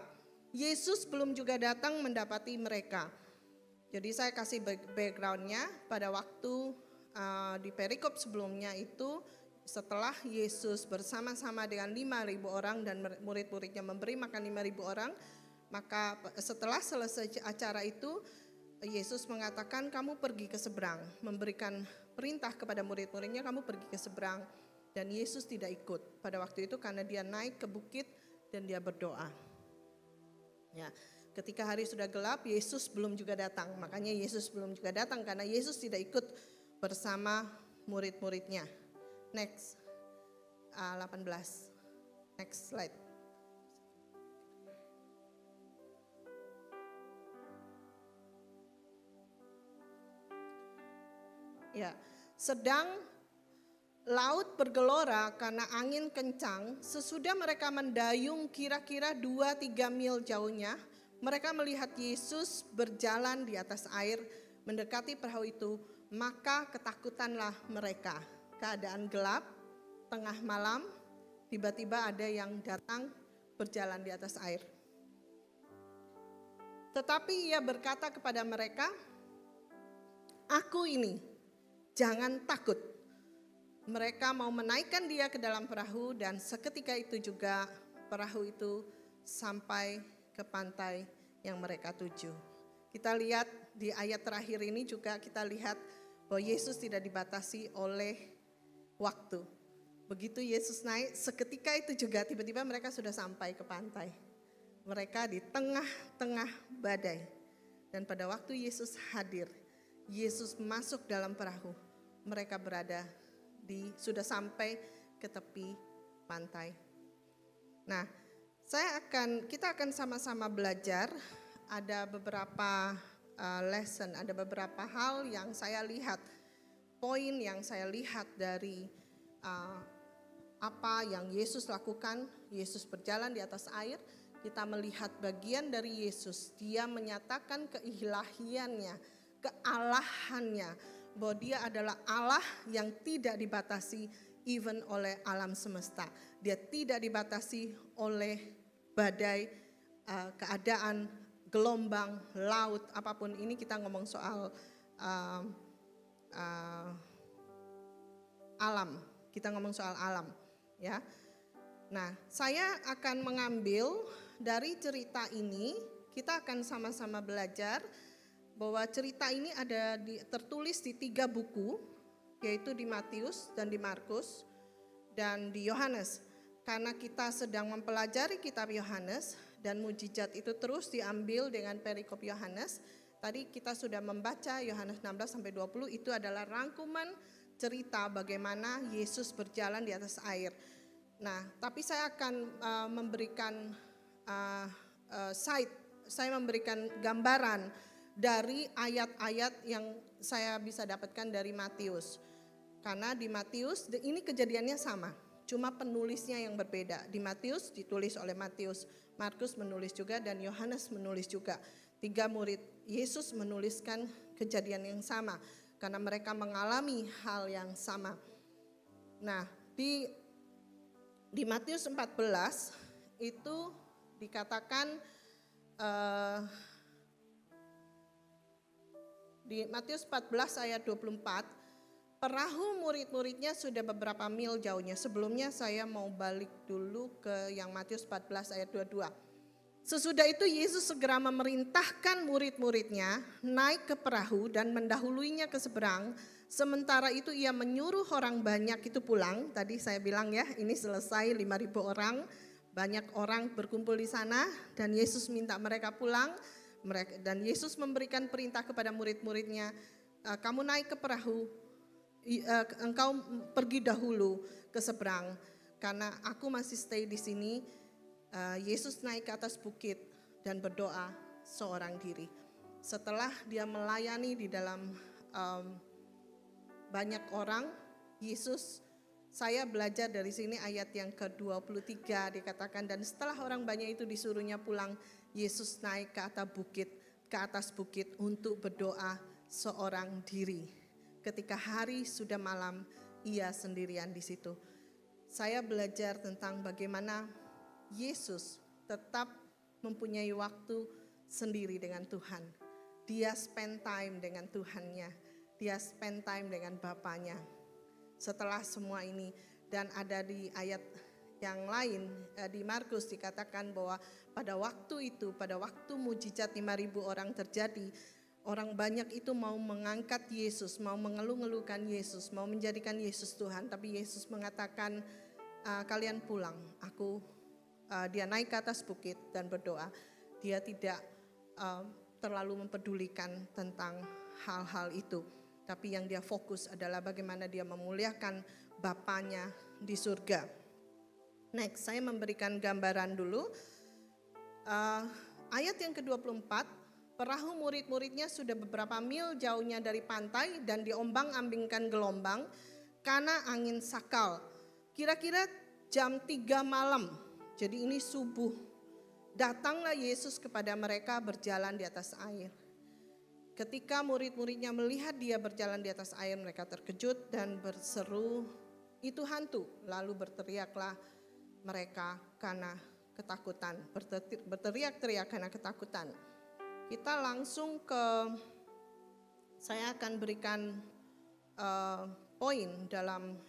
Yesus belum juga datang mendapati mereka. Jadi saya kasih backgroundnya pada waktu di perikop sebelumnya itu, setelah Yesus bersama-sama dengan 5.000 orang dan murid-muridnya memberi makan 5.000 orang, maka setelah selesai acara itu Yesus mengatakan kamu pergi ke seberang, memberikan perintah kepada murid-muridnya kamu pergi ke seberang, dan Yesus tidak ikut pada waktu itu karena dia naik ke bukit dan dia berdoa. Ya, ketika hari sudah gelap Yesus belum juga datang, makanya Yesus belum juga datang karena Yesus tidak ikut bersama murid-muridnya. Next, 18, next slide. Ya, sedang laut bergelora karena angin kencang. Sesudah mereka mendayung kira-kira 2-3 mil jauhnya, mereka melihat Yesus berjalan di atas air mendekati perahu itu. Maka ketakutanlah mereka. Keadaan gelap, tengah malam, tiba-tiba ada yang datang berjalan di atas air. Tetapi ia berkata kepada mereka, "Aku ini, jangan takut." Mereka mau menaikkan dia ke dalam perahu dan seketika itu juga perahu itu sampai ke pantai yang mereka tuju. Kita lihat di ayat terakhir ini juga kita lihat bahwa Yesus tidak dibatasi oleh waktu. Begitu Yesus naik, seketika itu juga tiba-tiba mereka sudah sampai ke pantai. Mereka di tengah-tengah badai. Dan pada waktu Yesus hadir, Yesus masuk dalam perahu. Mereka berada sudah sampai ke tepi pantai. Nah, kita akan sama-sama belajar. Ada beberapa lesson, ada beberapa hal yang saya lihat, poin yang saya lihat dari apa yang Yesus lakukan. Yesus berjalan di atas air, kita melihat bagian dari Yesus. Dia menyatakan keilahiannya, kealahannya, bahwa dia adalah Allah yang tidak dibatasi even oleh alam semesta. Dia tidak dibatasi oleh badai, keadaan, gelombang, laut, apapun. Ini kita ngomong soal alam. Kita ngomong soal alam, ya. Nah, saya akan mengambil dari cerita ini. Kita akan sama-sama belajar bahwa cerita ini tertulis di 3 buku, yaitu di Matius dan di Markus dan di Yohanes. Karena kita sedang mempelajari kitab Yohanes dan mujizat itu terus diambil dengan perikop Yohanes. Tadi kita sudah membaca Yohanes 16-20, itu adalah rangkuman cerita bagaimana Yesus berjalan di atas air. Nah, tapi saya akan memberikan saya memberikan gambaran dari ayat-ayat yang saya bisa dapatkan dari Matius. Karena di Matius ini kejadiannya sama, cuma penulisnya yang berbeda. Di Matius ditulis oleh Matius, Markus menulis juga, dan Yohanes menulis juga. 3 murid Yesus menuliskan kejadian yang sama karena mereka mengalami hal yang sama. Nah, di Matius 14 itu dikatakan di Matius 14 ayat 24, perahu murid-muridnya sudah beberapa mil jauhnya. Sebelumnya saya mau balik dulu ke yang Matius 14 ayat 22. Sesudah itu Yesus segera memerintahkan murid-muridnya naik ke perahu dan mendahuluinya ke seberang. Sementara itu ia menyuruh orang banyak itu pulang. Tadi saya bilang ya, ini selesai 5.000 orang. Banyak orang berkumpul di sana dan Yesus minta mereka pulang. Dan Yesus memberikan perintah kepada murid-muridnya, kamu naik ke perahu, engkau pergi dahulu ke seberang karena aku masih stay di sini. Yesus naik ke atas bukit dan berdoa seorang diri. Setelah dia melayani di dalam banyak orang, saya belajar dari sini ayat yang ke-23 dikatakan, dan setelah orang banyak itu disuruhnya pulang, Yesus naik ke atas bukit ke atas bukit untuk berdoa seorang diri. Ketika hari sudah malam, ia sendirian di situ. Saya belajar tentang bagaimana Yesus tetap mempunyai waktu sendiri dengan Tuhan. Dia spend time dengan Tuhannya. Dia spend time dengan Bapaknya. Setelah semua ini, dan ada di ayat yang lain di Markus dikatakan bahwa pada waktu itu, pada waktu mujizat 5.000 orang terjadi, orang banyak itu mau mengangkat Yesus, mau mengeluh-ngeluhkan Yesus, mau menjadikan Yesus Tuhan. Tapi Yesus mengatakan, kalian pulang. Dia naik ke atas bukit dan berdoa. Dia tidak terlalu mempedulikan tentang hal-hal itu. Tapi yang dia fokus adalah bagaimana dia memuliakan Bapaknya di surga. Next, saya memberikan gambaran dulu. Ayat yang ke-24. Perahu murid-muridnya sudah beberapa mil jauhnya dari pantai dan diombang-ambingkan gelombang karena angin sakal. Kira-kira jam 3 malam, jadi ini subuh. Datanglah Yesus kepada mereka berjalan di atas air. Ketika murid-muridnya melihat dia berjalan di atas air, mereka terkejut dan berseru, "Itu hantu." Lalu berteriaklah mereka karena ketakutan. Berteriak-teriak karena ketakutan. Kita langsung saya akan berikan poin dalam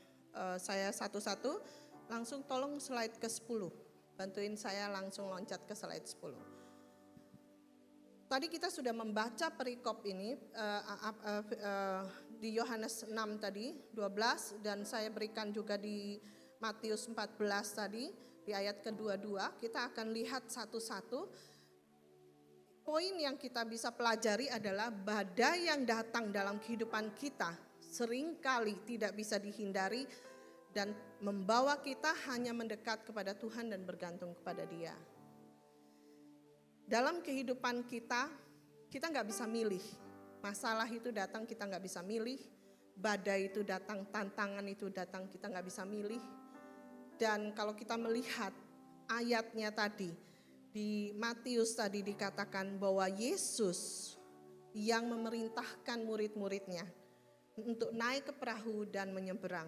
saya satu-satu. Langsung tolong slide ke-10. Bantuin saya langsung loncat ke slide 10. Tadi kita sudah membaca perikop ini di Yohanes 6 tadi, 12. Dan saya berikan juga di Matius 14 tadi, di ayat ke-22. Kita akan lihat satu-satu. Poin yang kita bisa pelajari adalah badai yang datang dalam kehidupan kita seringkali tidak bisa dihindari dan membawa kita hanya mendekat kepada Tuhan dan bergantung kepada Dia. Dalam kehidupan kita nggak bisa milih. Masalah itu datang kita nggak bisa milih. Badai itu datang, tantangan itu datang kita nggak bisa milih. Dan kalau kita melihat ayatnya tadi, di Matius tadi dikatakan bahwa Yesus yang memerintahkan murid-muridnya untuk naik ke perahu dan menyeberang.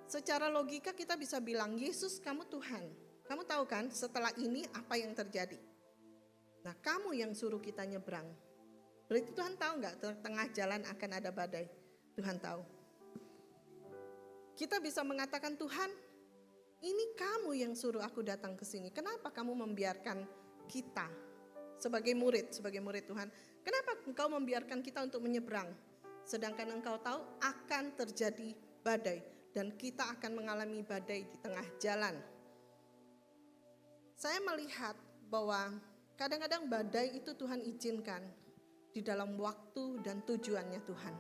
Secara logika kita bisa bilang, Yesus kamu Tuhan. Kamu tahu kan setelah ini apa yang terjadi? Nah kamu yang suruh kita nyebrang. Berarti Tuhan tahu nggak tengah jalan akan ada badai? Tuhan tahu. Kita bisa mengatakan, Tuhan, ini kamu yang suruh aku datang ke sini. Kenapa kamu membiarkan kita sebagai murid Tuhan? Kenapa engkau membiarkan kita untuk menyeberang? Sedangkan engkau tahu akan terjadi badai. Dan kita akan mengalami badai di tengah jalan. Saya melihat bahwa kadang-kadang badai itu Tuhan izinkan di dalam waktu dan tujuannya Tuhan.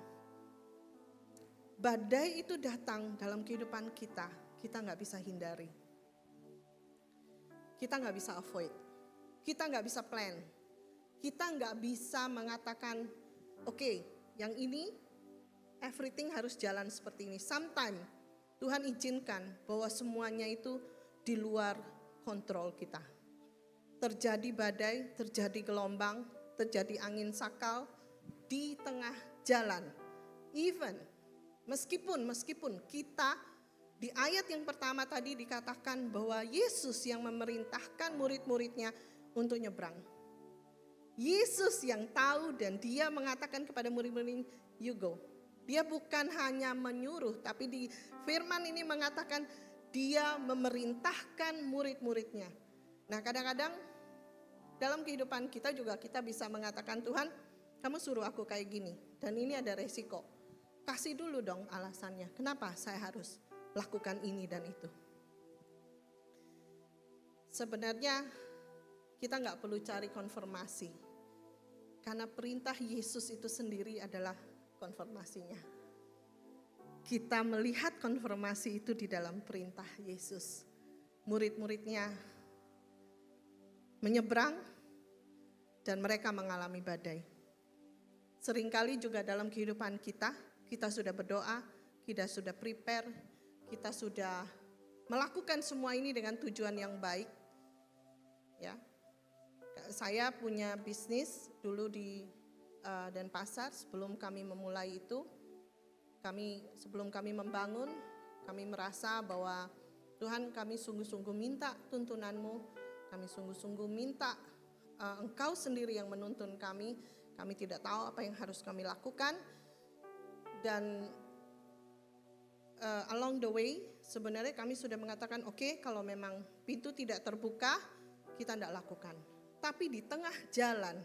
Badai itu datang dalam kehidupan kita nggak bisa hindari. Kita nggak bisa avoid. Kita nggak bisa plan. Kita nggak bisa mengatakan, oke, yang ini everything harus jalan seperti ini. Sometimes Tuhan izinkan bahwa semuanya itu di luar kontrol kita. Terjadi badai, terjadi gelombang, terjadi angin sakal di tengah jalan. Even meskipun kita di ayat yang pertama tadi dikatakan bahwa Yesus yang memerintahkan murid-muridnya untuk nyebrang. Yesus yang tahu dan dia mengatakan kepada murid-muridnya, you go. Dia bukan hanya menyuruh, tapi di firman ini mengatakan dia memerintahkan murid-muridnya. Nah kadang-kadang dalam kehidupan kita juga kita bisa mengatakan, Tuhan kamu suruh aku kayak gini dan ini ada resiko. Kasih dulu dong alasannya, kenapa saya harus lakukan ini dan itu. Sebenarnya kita nggak perlu cari konfirmasi. Karena perintah Yesus itu sendiri adalah konfirmasinya. Kita melihat konfirmasi itu di dalam perintah Yesus. Murid-muridnya menyeberang dan mereka mengalami badai. Seringkali juga dalam kehidupan kita sudah berdoa, kita sudah prepare, kita sudah melakukan semua ini dengan tujuan yang baik. Ya. saya punya bisnis dulu di Denpasar. Sebelum kami memulai itu, sebelum kami membangun, kami merasa bahwa Tuhan, kami sungguh-sungguh minta tuntunan-Mu, kami sungguh-sungguh minta Engkau sendiri yang menuntun kami tidak tahu apa yang harus kami lakukan. Dan along the way sebenarnya kami sudah mengatakan oke, kalau memang pintu tidak terbuka, kita tidak lakukan. Tapi di tengah jalan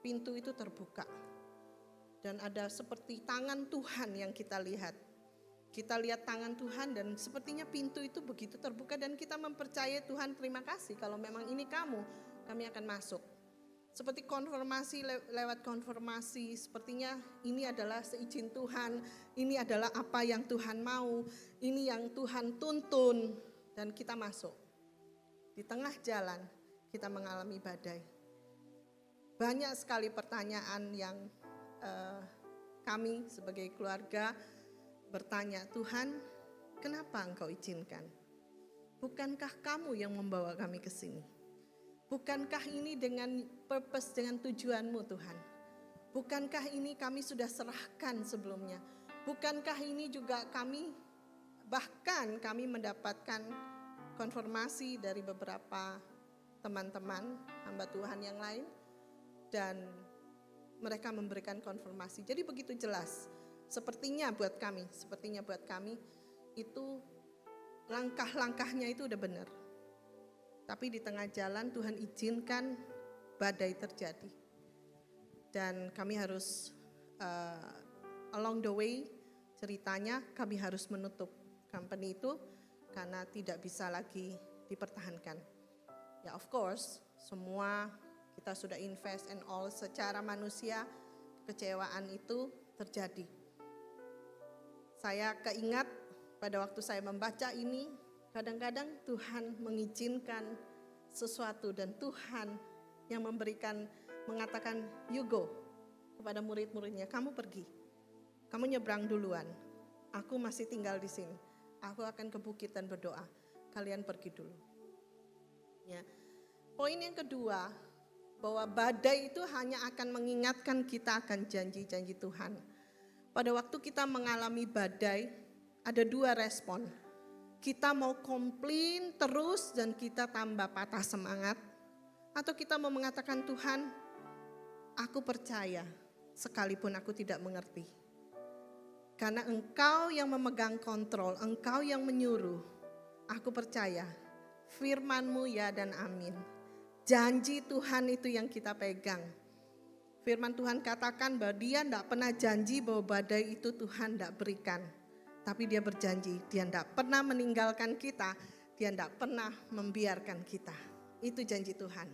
pintu itu terbuka. Dan ada seperti tangan Tuhan yang kita lihat. Kita lihat tangan Tuhan dan sepertinya pintu itu begitu terbuka dan kita mempercayai Tuhan, terima kasih kalau memang ini kamu, kami akan masuk. Seperti konfirmasi lewat konfirmasi, sepertinya ini adalah seizin Tuhan, ini adalah apa yang Tuhan mau, ini yang Tuhan tuntun dan kita masuk. Di tengah jalan kita mengalami badai. Banyak sekali pertanyaan yang kami sebagai keluarga bertanya, Tuhan, kenapa Engkau izinkan? Bukankah kamu yang membawa kami ke sini? Bukankah ini dengan purpose, dengan tujuan-Mu Tuhan? Bukankah ini kami sudah serahkan sebelumnya? Bukankah ini juga bahkan kami mendapatkan konfirmasi dari beberapa teman-teman hamba Tuhan yang lain dan mereka memberikan konfirmasi. Jadi begitu jelas, sepertinya buat kami itu langkah-langkahnya itu udah benar. Tapi di tengah jalan Tuhan izinkan badai terjadi. Dan kami harus along the way, ceritanya kami harus menutup company itu karena tidak bisa lagi dipertahankan. Ya of course, semua kita sudah invest and all, secara manusia kekecewaan itu terjadi. Saya keingat pada waktu saya membaca ini, kadang-kadang Tuhan mengizinkan sesuatu dan Tuhan yang mengatakan you go kepada murid-muridnya, kamu pergi, kamu nyebrang duluan, aku masih tinggal di sini, aku akan ke bukit dan berdoa, kalian pergi dulu. Ya. Poin yang kedua, bahwa badai itu hanya akan mengingatkan kita akan janji-janji Tuhan. Pada waktu kita mengalami badai, ada dua respon. Kita mau komplain terus dan kita tambah patah semangat. Atau kita mau mengatakan, Tuhan, aku percaya sekalipun aku tidak mengerti. Karena Engkau yang memegang kontrol, Engkau yang menyuruh. Aku percaya, firman-Mu ya dan amin. Janji Tuhan itu yang kita pegang. Firman Tuhan katakan bahwa Dia tidak pernah janji bahwa badai itu Tuhan tidak berikan. Tapi Dia berjanji, Dia tidak pernah meninggalkan kita, Dia tidak pernah membiarkan kita. Itu janji Tuhan.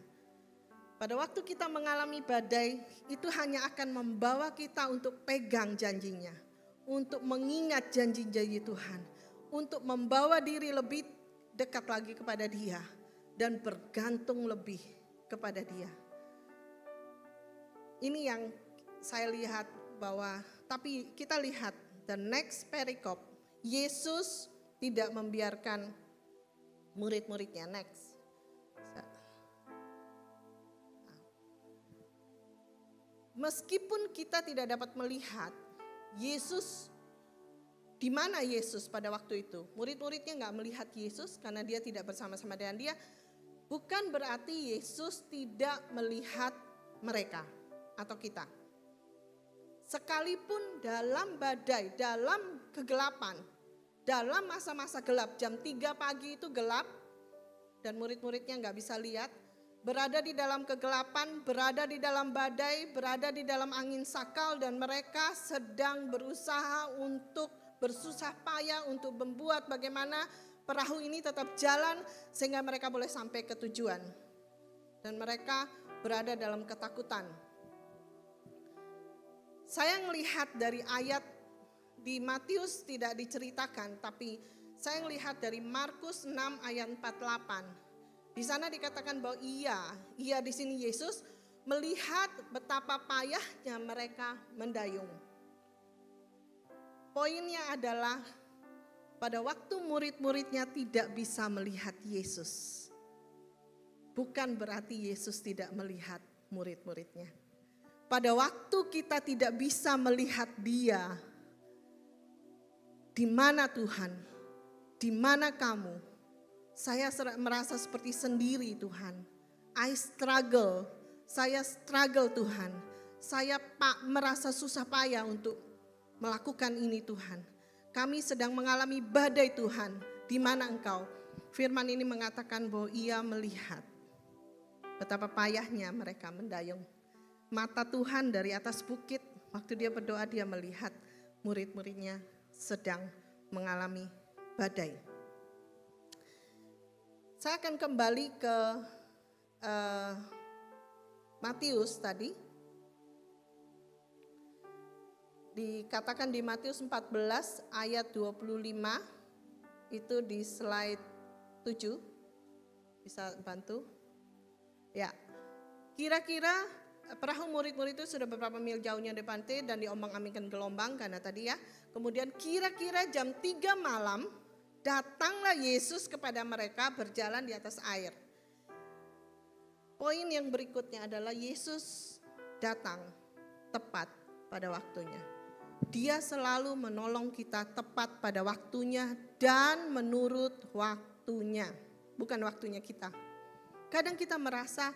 Pada waktu kita mengalami badai, itu hanya akan membawa kita untuk pegang janjinya. Untuk mengingat janji-janji Tuhan. Untuk membawa diri lebih dekat lagi kepada Dia. Dan bergantung lebih kepada Dia. Ini yang saya lihat bahwa, tapi kita lihat the next perikop, Yesus tidak membiarkan murid-muridnya next. Meskipun kita tidak dapat melihat Yesus, di mana Yesus pada waktu itu, murid-muridnya nggak melihat Yesus karena Dia tidak bersama-sama dengan Dia. Bukan berarti Yesus tidak melihat mereka atau kita. Sekalipun dalam badai, dalam kegelapan, dalam masa-masa gelap, jam 3 pagi itu gelap dan murid-muridnya gak bisa lihat. Berada di dalam kegelapan, berada di dalam badai, berada di dalam angin sakal dan mereka sedang berusaha untuk bersusah payah untuk membuat bagaimana perahu ini tetap jalan sehingga mereka boleh sampai ke tujuan. Dan mereka berada dalam ketakutan. Saya melihat dari ayat di Matius tidak diceritakan, tapi saya melihat dari Markus 6 ayat 48. Di sana dikatakan bahwa ia di sini Yesus melihat betapa payahnya mereka mendayung. Poinnya adalah pada waktu murid-muridnya tidak bisa melihat Yesus, bukan berarti Yesus tidak melihat murid-muridnya. Pada waktu kita tidak bisa melihat Dia, di mana Tuhan, di mana kamu? Saya merasa seperti sendiri Tuhan. I struggle, saya struggle Tuhan. Saya merasa susah payah untuk melakukan ini Tuhan. Kami sedang mengalami badai Tuhan. Di mana Engkau? Firman ini mengatakan bahwa Ia melihat betapa payahnya mereka mendayung. Mata Tuhan dari atas bukit, waktu Dia berdoa Dia melihat murid-muridnya sedang mengalami badai. Saya akan kembali ke Matius tadi. Dikatakan di Matius 14 ayat 25, itu di slide 7. Bisa bantu? Ya, kira-kira perahu murid-murid itu sudah beberapa mil jauhnya dari pantai dan diombang-ambingkan gelombang karena tadi ya. Kemudian kira-kira jam 3 malam datanglah Yesus kepada mereka berjalan di atas air. Poin yang berikutnya adalah Yesus datang tepat pada waktunya. Dia selalu menolong kita tepat pada waktunya dan menurut waktunya, bukan waktunya kita. Kadang kita merasa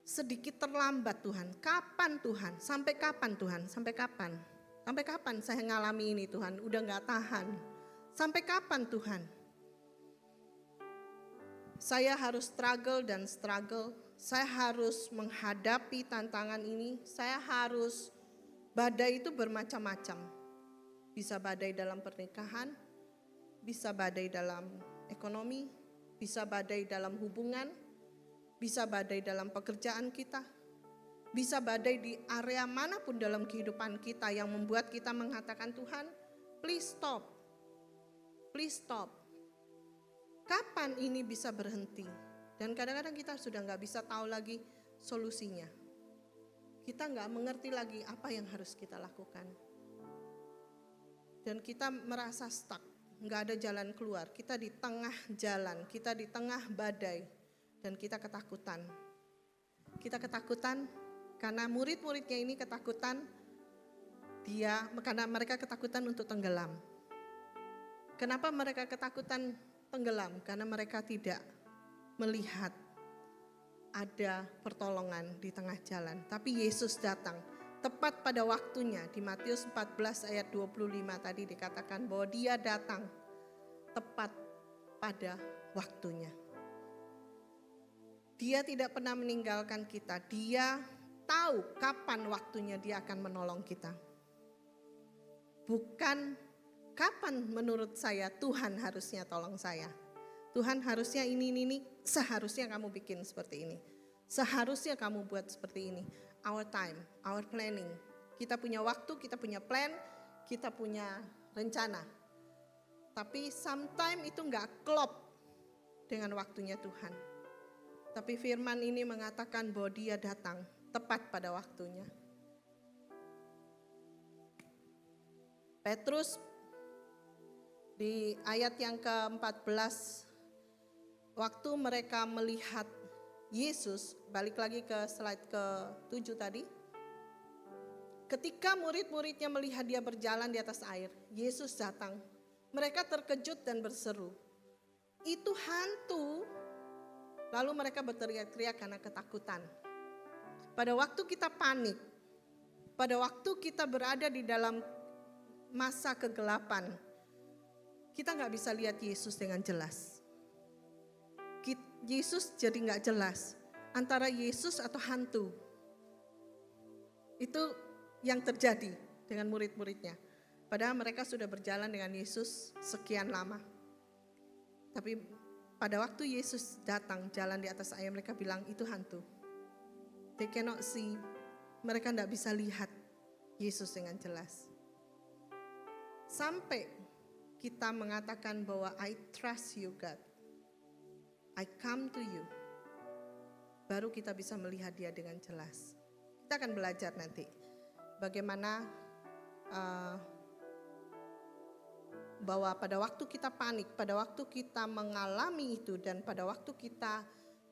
sedikit terlambat Tuhan. Kapan Tuhan? Sampai kapan Tuhan? Sampai kapan? Sampai kapan saya ngalami ini Tuhan? Udah gak tahan. Sampai kapan Tuhan? Saya harus struggle dan struggle. Saya harus menghadapi tantangan ini. Saya harus, badai itu bermacam-macam. Bisa badai dalam pernikahan, bisa badai dalam ekonomi, bisa badai dalam hubungan, bisa badai dalam pekerjaan kita, bisa badai di area manapun dalam kehidupan kita yang membuat kita mengatakan Tuhan, please stop, please stop. Kapan ini bisa berhenti? Dan kadang-kadang kita sudah gak bisa tahu lagi solusinya. Kita gak mengerti lagi apa yang harus kita lakukan. Dan kita merasa stuck, gak ada jalan keluar. Kita di tengah jalan, kita di tengah badai. Dan kita ketakutan. Kita ketakutan karena murid-muridnya ini ketakutan karena mereka ketakutan untuk tenggelam. Kenapa mereka ketakutan tenggelam? Karena mereka tidak melihat ada pertolongan di tengah jalan. Tapi Yesus datang tepat pada waktunya. Di Matius 14 ayat 25 tadi dikatakan bahwa Dia datang tepat pada waktunya. Dia tidak pernah meninggalkan kita. Dia tahu kapan waktunya Dia akan menolong kita. Bukan kapan menurut saya Tuhan harusnya tolong saya. Tuhan harusnya ini, seharusnya kamu bikin seperti ini. Seharusnya kamu buat seperti ini. Our time, our planning. Kita punya waktu, kita punya plan, kita punya rencana. Tapi sometimes itu gak klop dengan waktunya Tuhan. Tapi firman ini mengatakan bahwa Dia datang tepat pada waktunya. Petrus di ayat yang ke-14, waktu mereka melihat Yesus, balik lagi ke slide ke-7 tadi. Ketika murid-muridnya melihat Dia berjalan di atas air, Yesus datang. Mereka terkejut dan berseru, "Itu hantu!" Lalu mereka berteriak-teriak karena ketakutan. Pada waktu kita panik, pada waktu kita berada di dalam masa kegelapan, kita gak bisa lihat Yesus dengan jelas. Yesus jadi gak jelas antara Yesus atau hantu. Itu yang terjadi dengan murid-muridnya. Padahal mereka sudah berjalan dengan Yesus sekian lama. Tapi pada waktu Yesus datang jalan di atas air, mereka bilang itu hantu. They cannot see. Mereka tidak bisa lihat Yesus dengan jelas. Sampai kita mengatakan bahwa I trust you God. I come to you. Baru kita bisa melihat Dia dengan jelas. Kita akan belajar nanti bagaimana bahwa pada waktu kita panik, pada waktu kita mengalami itu, dan pada waktu kita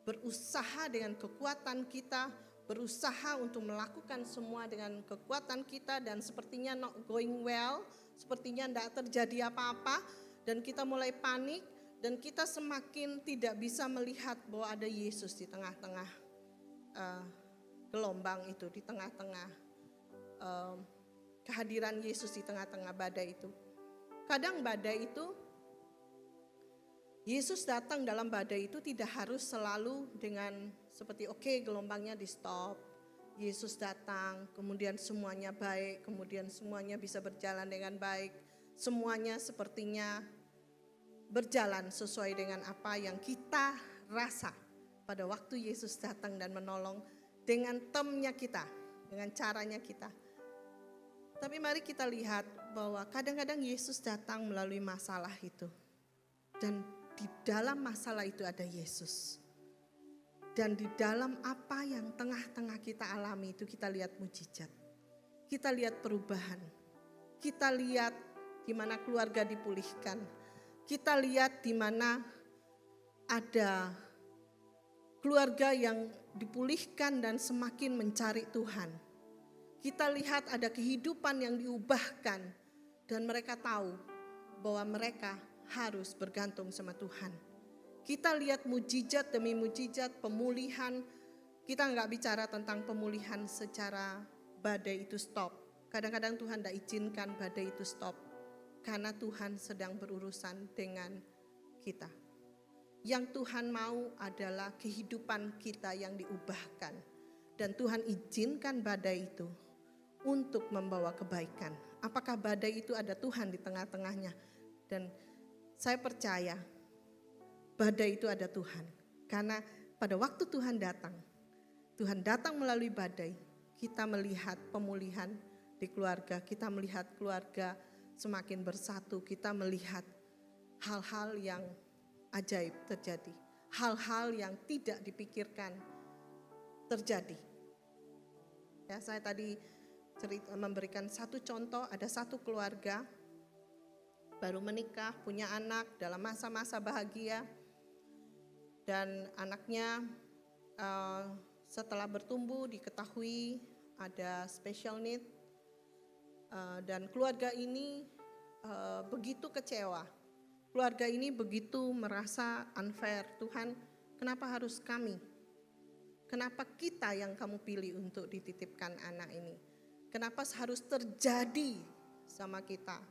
berusaha dengan kekuatan kita, berusaha untuk melakukan semua dengan kekuatan kita dan sepertinya not going well, sepertinya tidak terjadi apa-apa dan kita mulai panik dan kita semakin tidak bisa melihat bahwa ada Yesus di tengah-tengah gelombang itu, di tengah-tengah kehadiran Yesus di tengah-tengah badai itu. Kadang badai itu, Yesus datang dalam badai itu tidak harus selalu dengan seperti oke, gelombangnya di stop. Yesus datang, kemudian semuanya baik, kemudian semuanya bisa berjalan dengan baik. Semuanya sepertinya berjalan sesuai dengan apa yang kita rasa pada waktu Yesus datang dan menolong dengan temnya kita, dengan caranya kita. Tapi mari kita lihat bahwa kadang-kadang Yesus datang melalui masalah itu. Dan di dalam masalah itu ada Yesus. Dan di dalam apa yang tengah-tengah kita alami itu kita lihat mujizat. Kita lihat perubahan. Kita lihat di mana keluarga dipulihkan. Kita lihat di mana ada keluarga yang dipulihkan dan semakin mencari Tuhan. Kita lihat ada kehidupan yang diubahkan dan mereka tahu bahwa mereka harus bergantung sama Tuhan. Kita lihat mujizat demi mujizat, pemulihan. Kita nggak bicara tentang pemulihan secara badai itu stop. Kadang-kadang Tuhan tidak izinkan badai itu stop. Karena Tuhan sedang berurusan dengan kita. Yang Tuhan mau adalah kehidupan kita yang diubahkan. Dan Tuhan izinkan badai itu untuk membawa kebaikan. Apakah badai itu ada Tuhan di tengah-tengahnya? Dan saya percaya badai itu ada Tuhan. Karena pada waktu Tuhan datang melalui badai, kita melihat pemulihan di keluarga, kita melihat keluarga semakin bersatu, kita melihat hal-hal yang ajaib terjadi. Hal-hal yang tidak dipikirkan terjadi. Ya, saya tadi memberikan satu contoh, ada satu keluarga baru menikah, punya anak dalam masa-masa bahagia. Dan anaknya setelah bertumbuh diketahui ada special need. Dan keluarga ini begitu kecewa. Keluarga ini begitu merasa unfair. Tuhan, kenapa harus kami? Kenapa kita yang kamu pilih untuk dititipkan anak ini? Kenapa harus terjadi sama kita?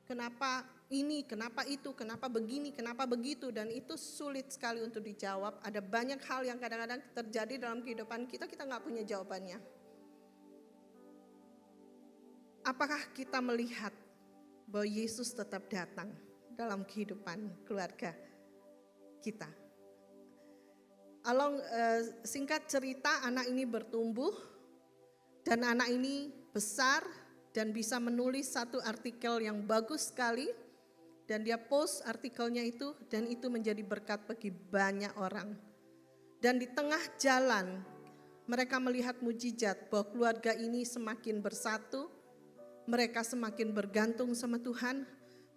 Kenapa ini, kenapa itu, kenapa begini, kenapa begitu. Dan itu sulit sekali untuk dijawab. Ada banyak hal yang kadang-kadang terjadi dalam kehidupan kita, kita gak punya jawabannya. Apakah kita melihat bahwa Yesus tetap datang dalam kehidupan keluarga kita? Singkat cerita, anak ini bertumbuh dan anak ini besar dan bisa menulis satu artikel yang bagus sekali dan dia post artikelnya itu dan itu menjadi berkat bagi banyak orang. Dan di tengah jalan mereka melihat mujizat bahwa keluarga ini semakin bersatu, mereka semakin bergantung sama Tuhan,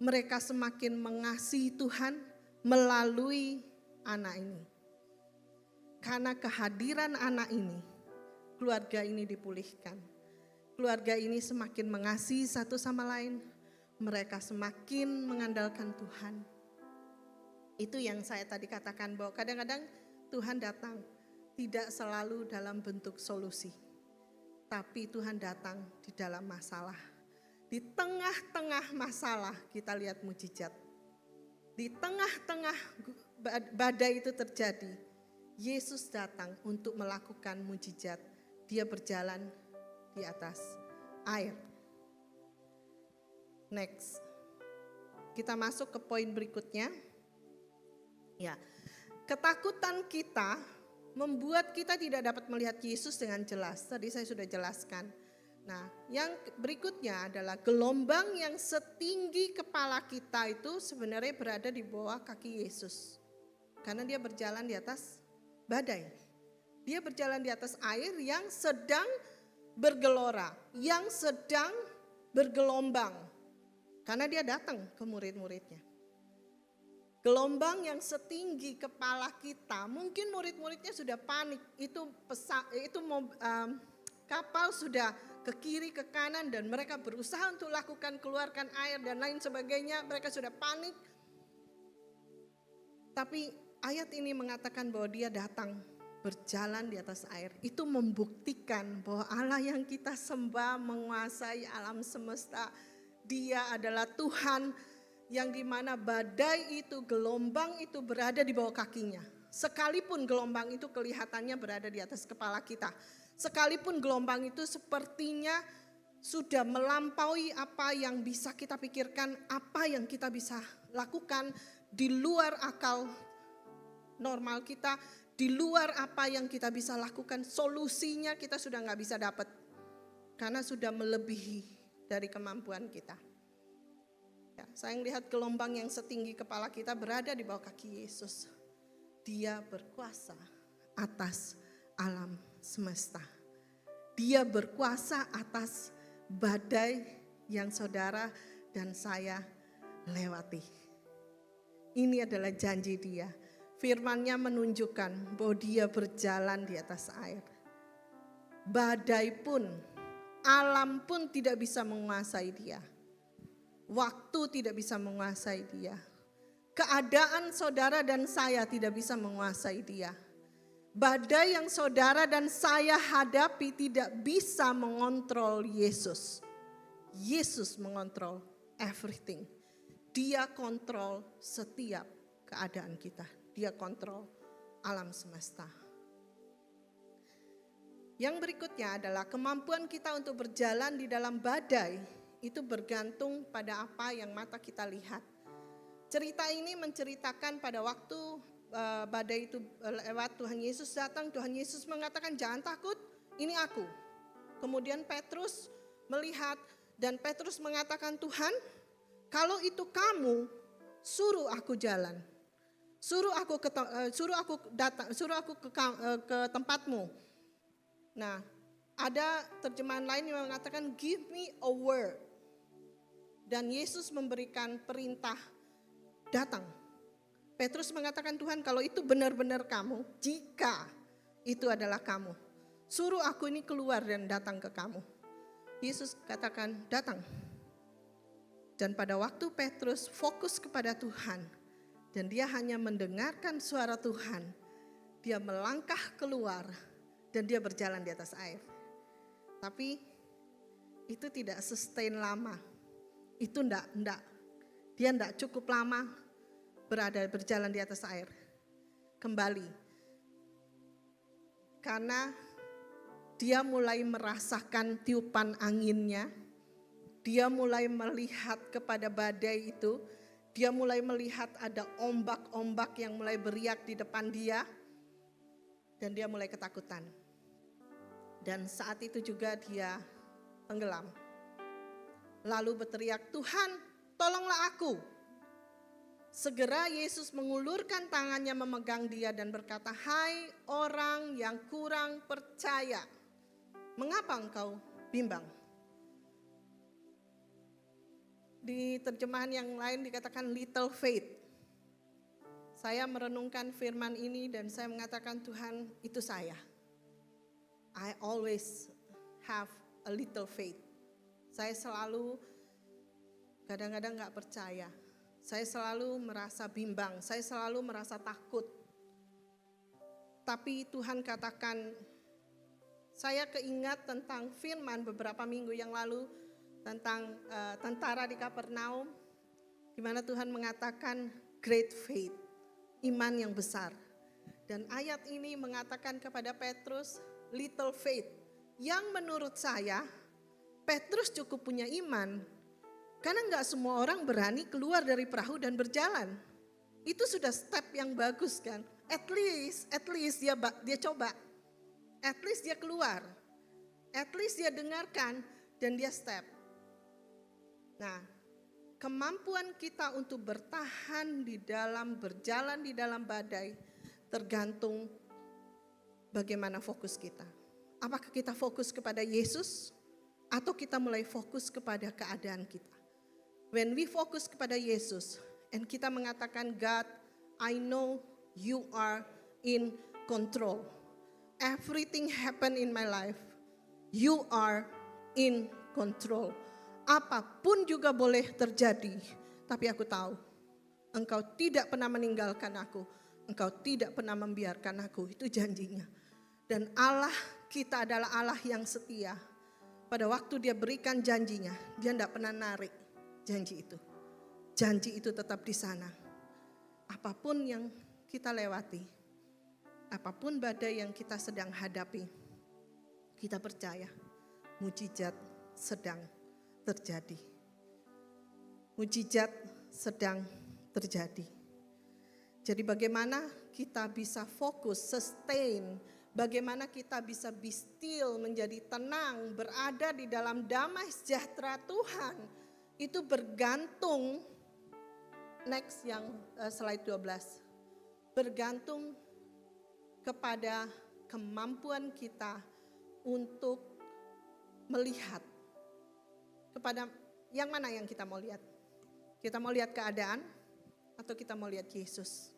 mereka semakin mengasihi Tuhan melalui anak ini. Karena kehadiran anak ini, keluarga ini dipulihkan. Keluarga ini semakin mengasihi satu sama lain, mereka semakin mengandalkan Tuhan. Itu yang saya tadi katakan bahwa kadang-kadang Tuhan datang tidak selalu dalam bentuk solusi. Tapi Tuhan datang di dalam masalah. Di tengah-tengah masalah kita lihat mujizat. Di tengah-tengah badai itu terjadi, Yesus datang untuk melakukan mujizat. Dia berjalan di atas air. Next. Kita masuk ke poin berikutnya. Ya. Ketakutan kita membuat kita tidak dapat melihat Yesus dengan jelas. Tadi saya sudah jelaskan. Nah, yang berikutnya adalah gelombang yang setinggi kepala kita itu sebenarnya berada di bawah kaki Yesus. Karena dia berjalan di atas badai. Dia berjalan di atas air yang sedang bergelora, yang sedang bergelombang. Karena dia datang ke murid-muridnya. Gelombang yang setinggi kepala kita, mungkin murid-muridnya sudah panik. Kapal sudah ke kiri ke kanan dan mereka berusaha untuk lakukan keluarkan air dan lain sebagainya. Mereka sudah panik. Tapi ayat ini mengatakan bahwa dia datang berjalan di atas air. Itu membuktikan bahwa Allah yang kita sembah menguasai alam semesta. Dia adalah Tuhan yang dimana badai itu, gelombang itu berada di bawah kakinya. Sekalipun gelombang itu kelihatannya berada di atas kepala kita. Sekalipun gelombang itu sepertinya sudah melampaui apa yang bisa kita pikirkan, apa yang kita bisa lakukan di luar akal normal kita, di luar apa yang kita bisa lakukan, solusinya kita sudah gak bisa dapat. Karena sudah melebihi dari kemampuan kita. Ya, saya melihat gelombang yang setinggi kepala kita berada di bawah kaki Yesus. Dia berkuasa atas alam semesta. Dia berkuasa atas badai yang saudara dan saya lewati. Ini adalah janji dia. Firman-Nya menunjukkan bahwa dia berjalan di atas air. Badai pun, alam pun tidak bisa menguasai dia. Waktu tidak bisa menguasai dia. Keadaan saudara dan saya tidak bisa menguasai dia. Badai yang saudara dan saya hadapi tidak bisa mengontrol Yesus. Yesus mengontrol everything. Dia kontrol setiap keadaan kita. Dia kontrol alam semesta. Yang berikutnya adalah kemampuan kita untuk berjalan di dalam badai. Itu bergantung pada apa yang mata kita lihat. Cerita ini menceritakan pada waktu badai itu lewat, Tuhan Yesus datang, Tuhan Yesus mengatakan jangan takut, ini aku. Kemudian Petrus melihat dan Petrus mengatakan, Tuhan kalau itu kamu suruh aku jalan. Suruh aku ke tempatmu. Nah, ada terjemahan lain yang mengatakan give me a word. Dan Yesus memberikan perintah datang. Petrus mengatakan, Tuhan kalau itu benar-benar kamu, jika itu adalah kamu, suruh aku ini keluar dan datang ke kamu. Yesus katakan datang. Dan pada waktu Petrus fokus kepada Tuhan dan dia hanya mendengarkan suara Tuhan, dia melangkah keluar dan dia berjalan di atas air. Tapi itu tidak sustain lama. Itu dia enggak cukup lama berjalan di atas air. Kembali. Karena dia mulai merasakan tiupan anginnya. Dia mulai melihat kepada badai itu. Dia mulai melihat ada ombak-ombak yang mulai beriak di depan dia. Dan dia mulai ketakutan. Dan saat itu juga dia tenggelam. Lalu berteriak, Tuhan tolonglah aku. Segera Yesus mengulurkan tangannya memegang dia dan berkata, hai orang yang kurang percaya, mengapa engkau bimbang? Di terjemahan yang lain dikatakan little faith. Saya merenungkan firman ini dan saya mengatakan, Tuhan itu saya. I always have a little faith. Saya selalu kadang-kadang gak percaya. Saya selalu merasa bimbang. Saya selalu merasa takut. Tapi Tuhan katakan, saya keingat tentang firman beberapa minggu yang lalu tentang tentara di Kapernaum, di mana Tuhan mengatakan great faith, iman yang besar. Dan ayat ini mengatakan kepada Petrus, little faith, yang menurut saya Petrus cukup punya iman, karena gak semua orang berani keluar dari perahu dan berjalan. Itu sudah step yang bagus kan. At least dia coba. At least dia keluar. At least dia dengarkan dan dia step. Nah, kemampuan kita untuk bertahan berjalan di dalam badai tergantung bagaimana fokus kita. Apakah kita fokus kepada Yesus atau kita mulai fokus kepada keadaan kita? When we fokus kepada Yesus, And kita mengatakan, God, I know you are in control. Everything happen in my life, you are in control. Apapun juga boleh terjadi, tapi aku tahu Engkau tidak pernah meninggalkan aku. Engkau tidak pernah membiarkan aku. Itu janjinya. Dan Allah kita adalah Allah yang setia. Pada waktu dia berikan janjinya, dia tidak pernah narik janji itu. Janji itu tetap di sana. Apapun yang kita lewati, apapun badai yang kita sedang hadapi, kita percaya mujizat sedang terjadi. Mujizat sedang terjadi. Jadi bagaimana kita bisa fokus, sustain, bagaimana kita bisa be still, menjadi tenang, berada di dalam damai sejahtera Tuhan, itu bergantung, next yang slide 12, bergantung kepada kemampuan kita untuk melihat kepada yang mana yang kita mau lihat. Kita mau lihat keadaan atau kita mau lihat Yesus?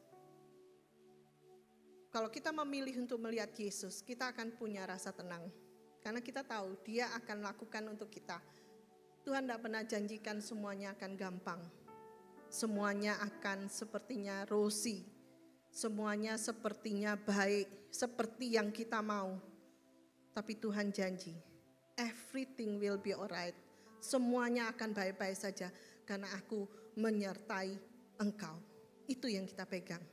Kalau kita memilih untuk melihat Yesus, kita akan punya rasa tenang. Karena kita tahu dia akan lakukan untuk kita. Tuhan tidak pernah janjikan semuanya akan gampang. Semuanya akan sepertinya rosy. Semuanya sepertinya baik, seperti yang kita mau. Tapi Tuhan janji, everything will be alright. Semuanya akan baik-baik saja karena aku menyertai engkau. Itu yang kita pegang.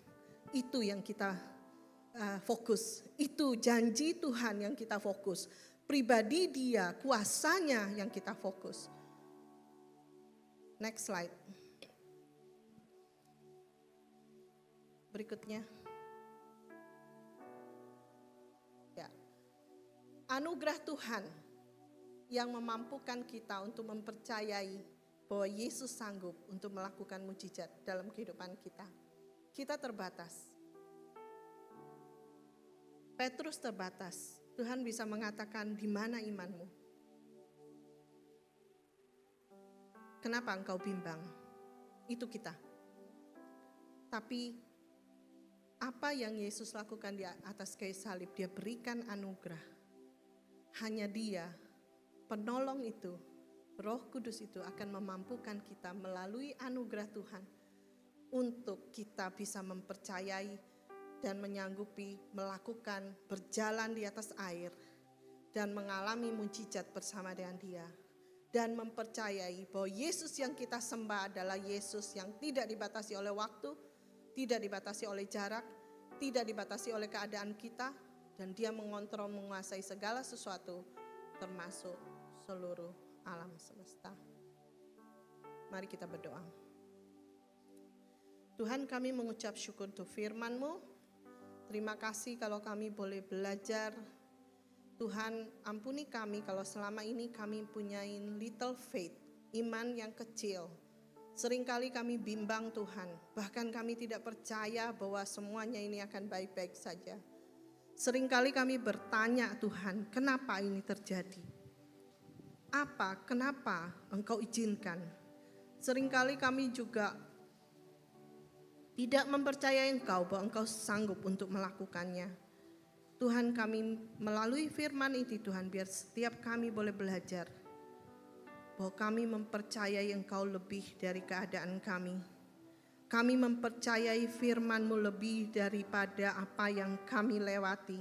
Itu yang kita fokus. Itu janji Tuhan yang kita fokus. Pribadi dia, kuasanya yang kita fokus. Next slide. Berikutnya. Ya. Anugerah Tuhan yang memampukan kita untuk mempercayai bahwa Yesus sanggup untuk melakukan mujizat dalam kehidupan kita. Kita terbatas. Petrus terbatas. Tuhan bisa mengatakan, di mana imanmu? Kenapa engkau bimbang? Itu kita. Tapi apa yang Yesus lakukan di atas kayu salib, dia berikan anugerah. Hanya dia, penolong itu, Roh Kudus itu akan memampukan kita melalui anugerah Tuhan untuk kita bisa mempercayai dan menyanggupi melakukan berjalan di atas air dan mengalami mujizat bersama dengan dia. Dan mempercayai bahwa Yesus yang kita sembah adalah Yesus yang tidak dibatasi oleh waktu, tidak dibatasi oleh jarak, tidak dibatasi oleh keadaan kita, dan dia mengontrol, menguasai segala sesuatu termasuk seluruh alam semesta. Mari kita berdoa. Tuhan, kami mengucap syukur untuk firman-Mu. Terima kasih kalau kami boleh belajar. Tuhan, ampuni kami kalau selama ini kami punyai little faith, iman yang kecil. Seringkali kami bimbang Tuhan, bahkan kami tidak percaya bahwa semuanya ini akan baik-baik saja. Seringkali kami bertanya Tuhan, kenapa ini terjadi? Kenapa Engkau izinkan? Seringkali kami juga tidak mempercayai Engkau bahwa Engkau sanggup untuk melakukannya. Tuhan, kami melalui firman ini Tuhan, biar setiap kami boleh belajar bahwa kami mempercayai Engkau lebih dari keadaan kami. Kami mempercayai firman-Mu lebih daripada apa yang kami lewati.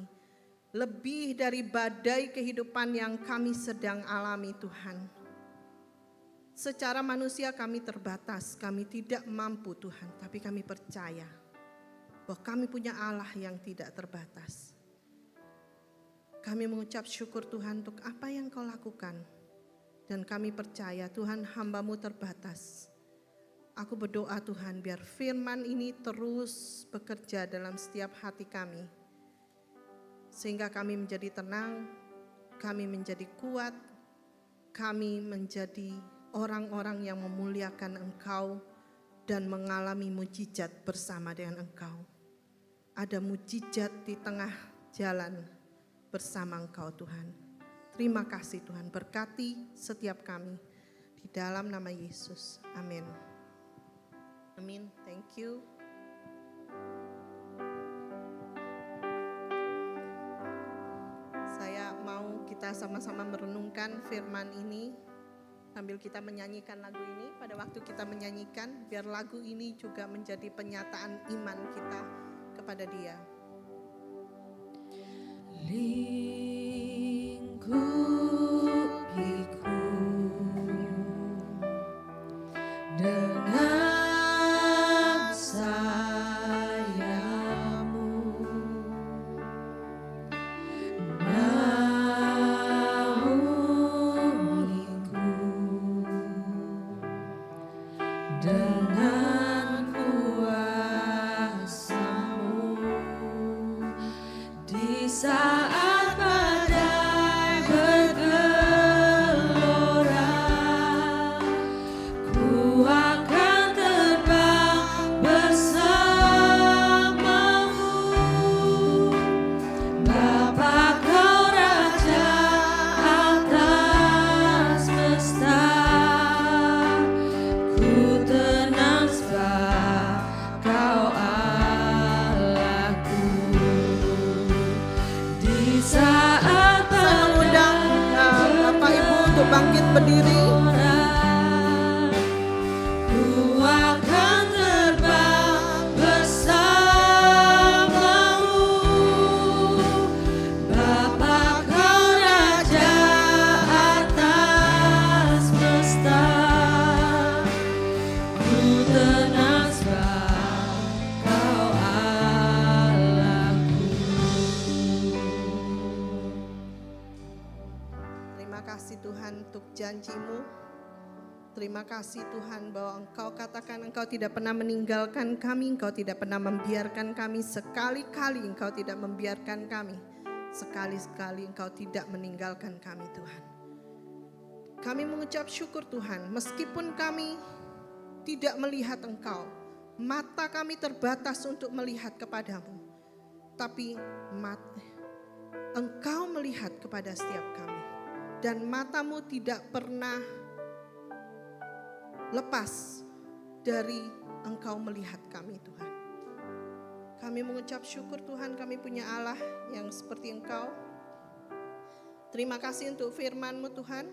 Lebih dari badai kehidupan yang kami sedang alami Tuhan. Secara manusia kami terbatas, kami tidak mampu Tuhan. Tapi kami percaya bahwa kami punya Allah yang tidak terbatas. Kami mengucap syukur Tuhan untuk apa yang Kau lakukan. Dan kami percaya Tuhan, hamba-Mu terbatas. Aku berdoa Tuhan biar firman ini terus bekerja dalam setiap hati kami. Sehingga kami menjadi tenang, kami menjadi kuat, kami menjadi orang-orang yang memuliakan Engkau dan mengalami mujizat bersama dengan Engkau. Ada mujizat di tengah jalan bersama Engkau Tuhan. Terima kasih Tuhan, berkati setiap kami di dalam nama Yesus. Amin. Amin. Thank you. Saya mau kita sama-sama merenungkan firman ini sambil kita menyanyikan lagu ini. Pada waktu kita menyanyikan, biar lagu ini juga menjadi penyataan iman kita kepada Dia. Lingkupiku dengan sayapmu, naungiku dengan kuasa-Mu di saat badai bergelora. Ku akan terbang bersama-Mu, Bapa Kau Raja atas semesta. Ku tenang sebab Kau Allahku. Di saat Saya mengundang Bapak Ibu untuk bangkit berdiri. ku akan terbang bersama-Mu, Bapa Kau Raja atas semesta. Ku tenang sebab Kau Allahku. Terima kasih Tuhan untuk janji-Mu. Terima kasih Tuhan bahwa Engkau katakan Engkau tidak pernah meninggalkan kami, Engkau tidak pernah membiarkan kami, sekali-kali Engkau tidak membiarkan kami, sekali-sekali Engkau tidak meninggalkan kami Tuhan. Kami mengucap syukur Tuhan, meskipun kami tidak melihat Engkau, mata kami terbatas untuk melihat kepadamu, tapi Engkau melihat kepada setiap kami, dan mata-Mu tidak pernah lepas dari Engkau melihat kami Tuhan. Kami mengucap syukur Tuhan, kami punya Allah yang seperti Engkau. Terima kasih untuk firman-Mu Tuhan.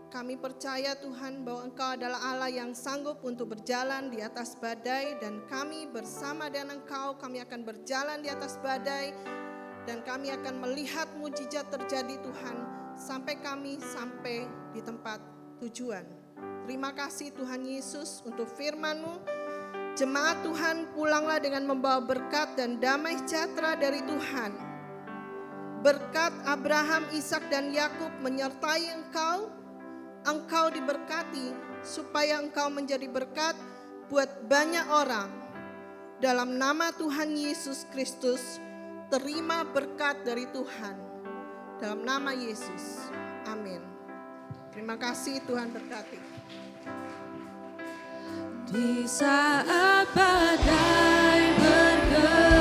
Kami percaya Tuhan bahwa Engkau adalah Allah yang sanggup untuk berjalan di atas badai, dan kami bersama dengan Engkau, kami akan berjalan di atas badai, dan kami akan melihat mujizat terjadi Tuhan, sampai kami sampai di tempat tujuan. Terima kasih Tuhan Yesus untuk firman-Mu. Jemaat Tuhan, pulanglah dengan membawa berkat dan damai sejahtera dari Tuhan. Berkat Abraham, Ishak dan Yakub menyertai engkau. Engkau diberkati supaya engkau menjadi berkat buat banyak orang. Dalam nama Tuhan Yesus Kristus, terima berkat dari Tuhan. Dalam nama Yesus, amin. Terima kasih, Tuhan berkati. Di saat badai bergelora,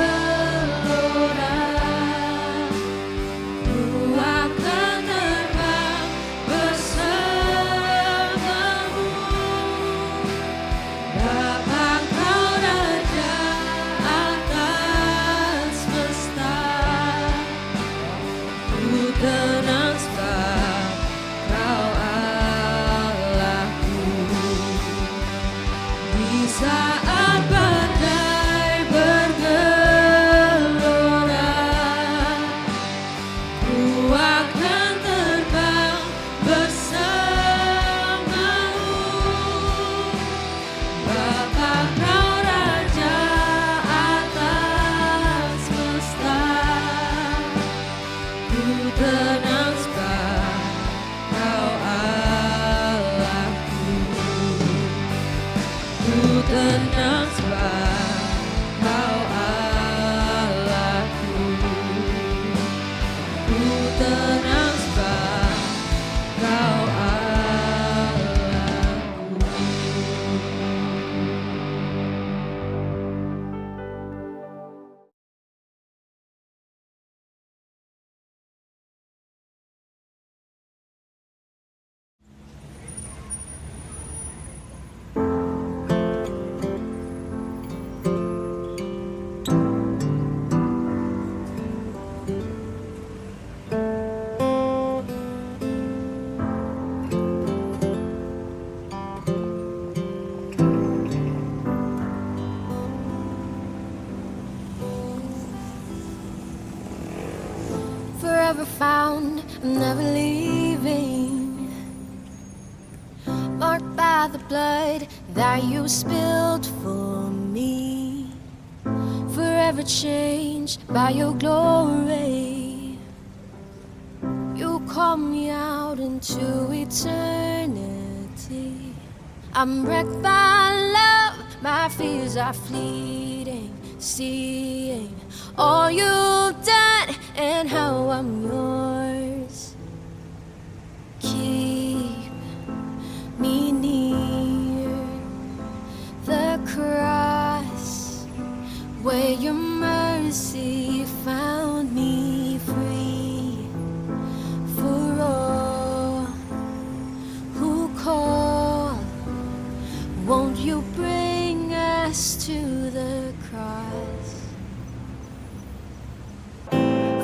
ku akan terbang bersama-Mu, Bapa Kau Raja atas semesta. Ku tenang sebab Kau Allahku. Di saat badai I'm never leaving. Marked by the blood that you spilled for me, forever changed by your glory. You call me out into eternity. I'm wrecked by love, my fears are fleeting, seeing all you've done and how I'm yours. Keep me near the cross where your mercy found me free. For all who call, won't you bring us to the cross?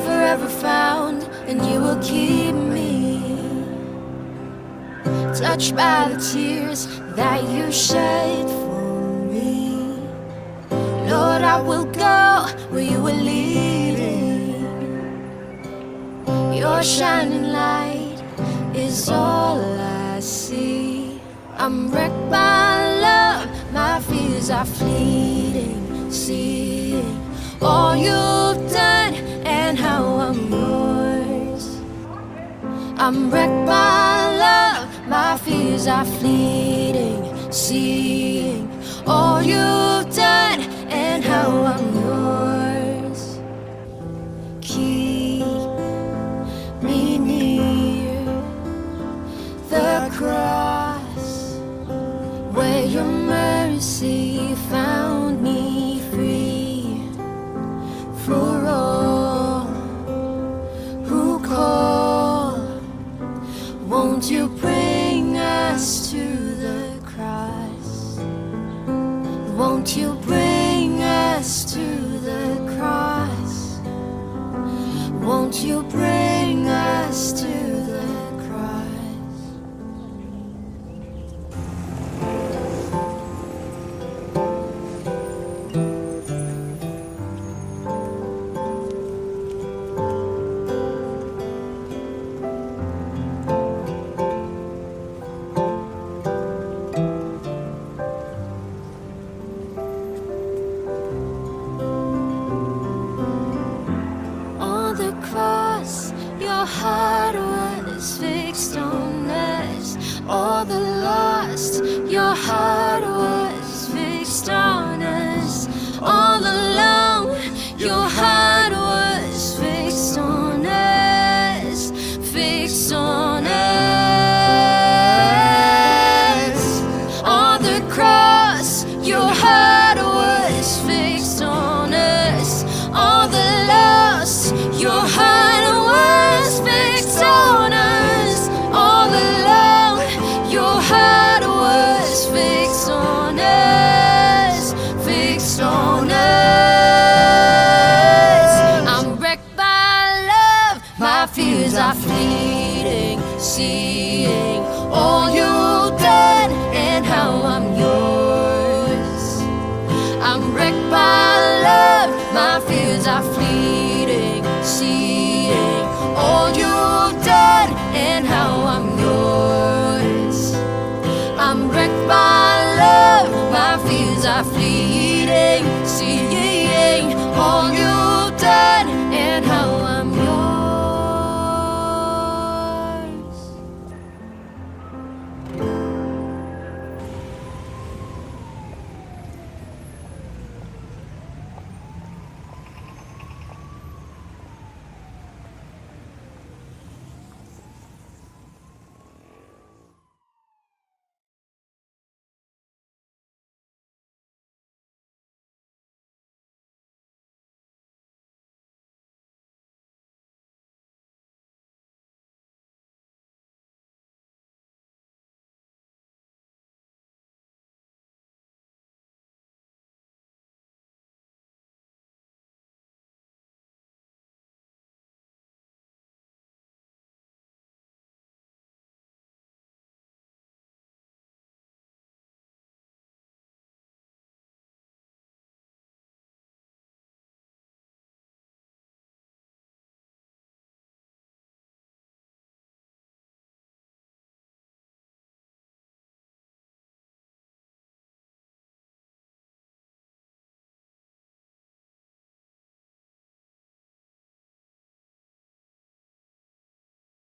Forever found, and you will keep me, touched by the tears that you shed for me. Lord, I will go where you are leading. Your shining light is all I see. I'm wrecked by love, my fears are fleeting, seeing all you've done and how I'm yours. I'm wrecked by love, my fears are fleeting, seeing all you've done and how I'm yours. Keep me near the cross where your mercy found me free. For all who call, won't you bring us to the cross? Won't you bring us to the cross? Won't you bring us to the cross? On the cross, your heart was fixed on us. All the lost, your heart was fixed on us. All alone, your heart was fixed on us, fixed on us. On the cross, your heart was fixed on us. All the lost, your heart was fixed on us. All alone, your heart was fixed on us, fixed on us. I'm wrecked by love, my fears are fleeting, seeing all you've done and how I'm yours. I'm wrecked by love, my fears are fleeting, seeing all you've done and how I'm yours. I'm wrecked by love, my fears are fleeting, seeing all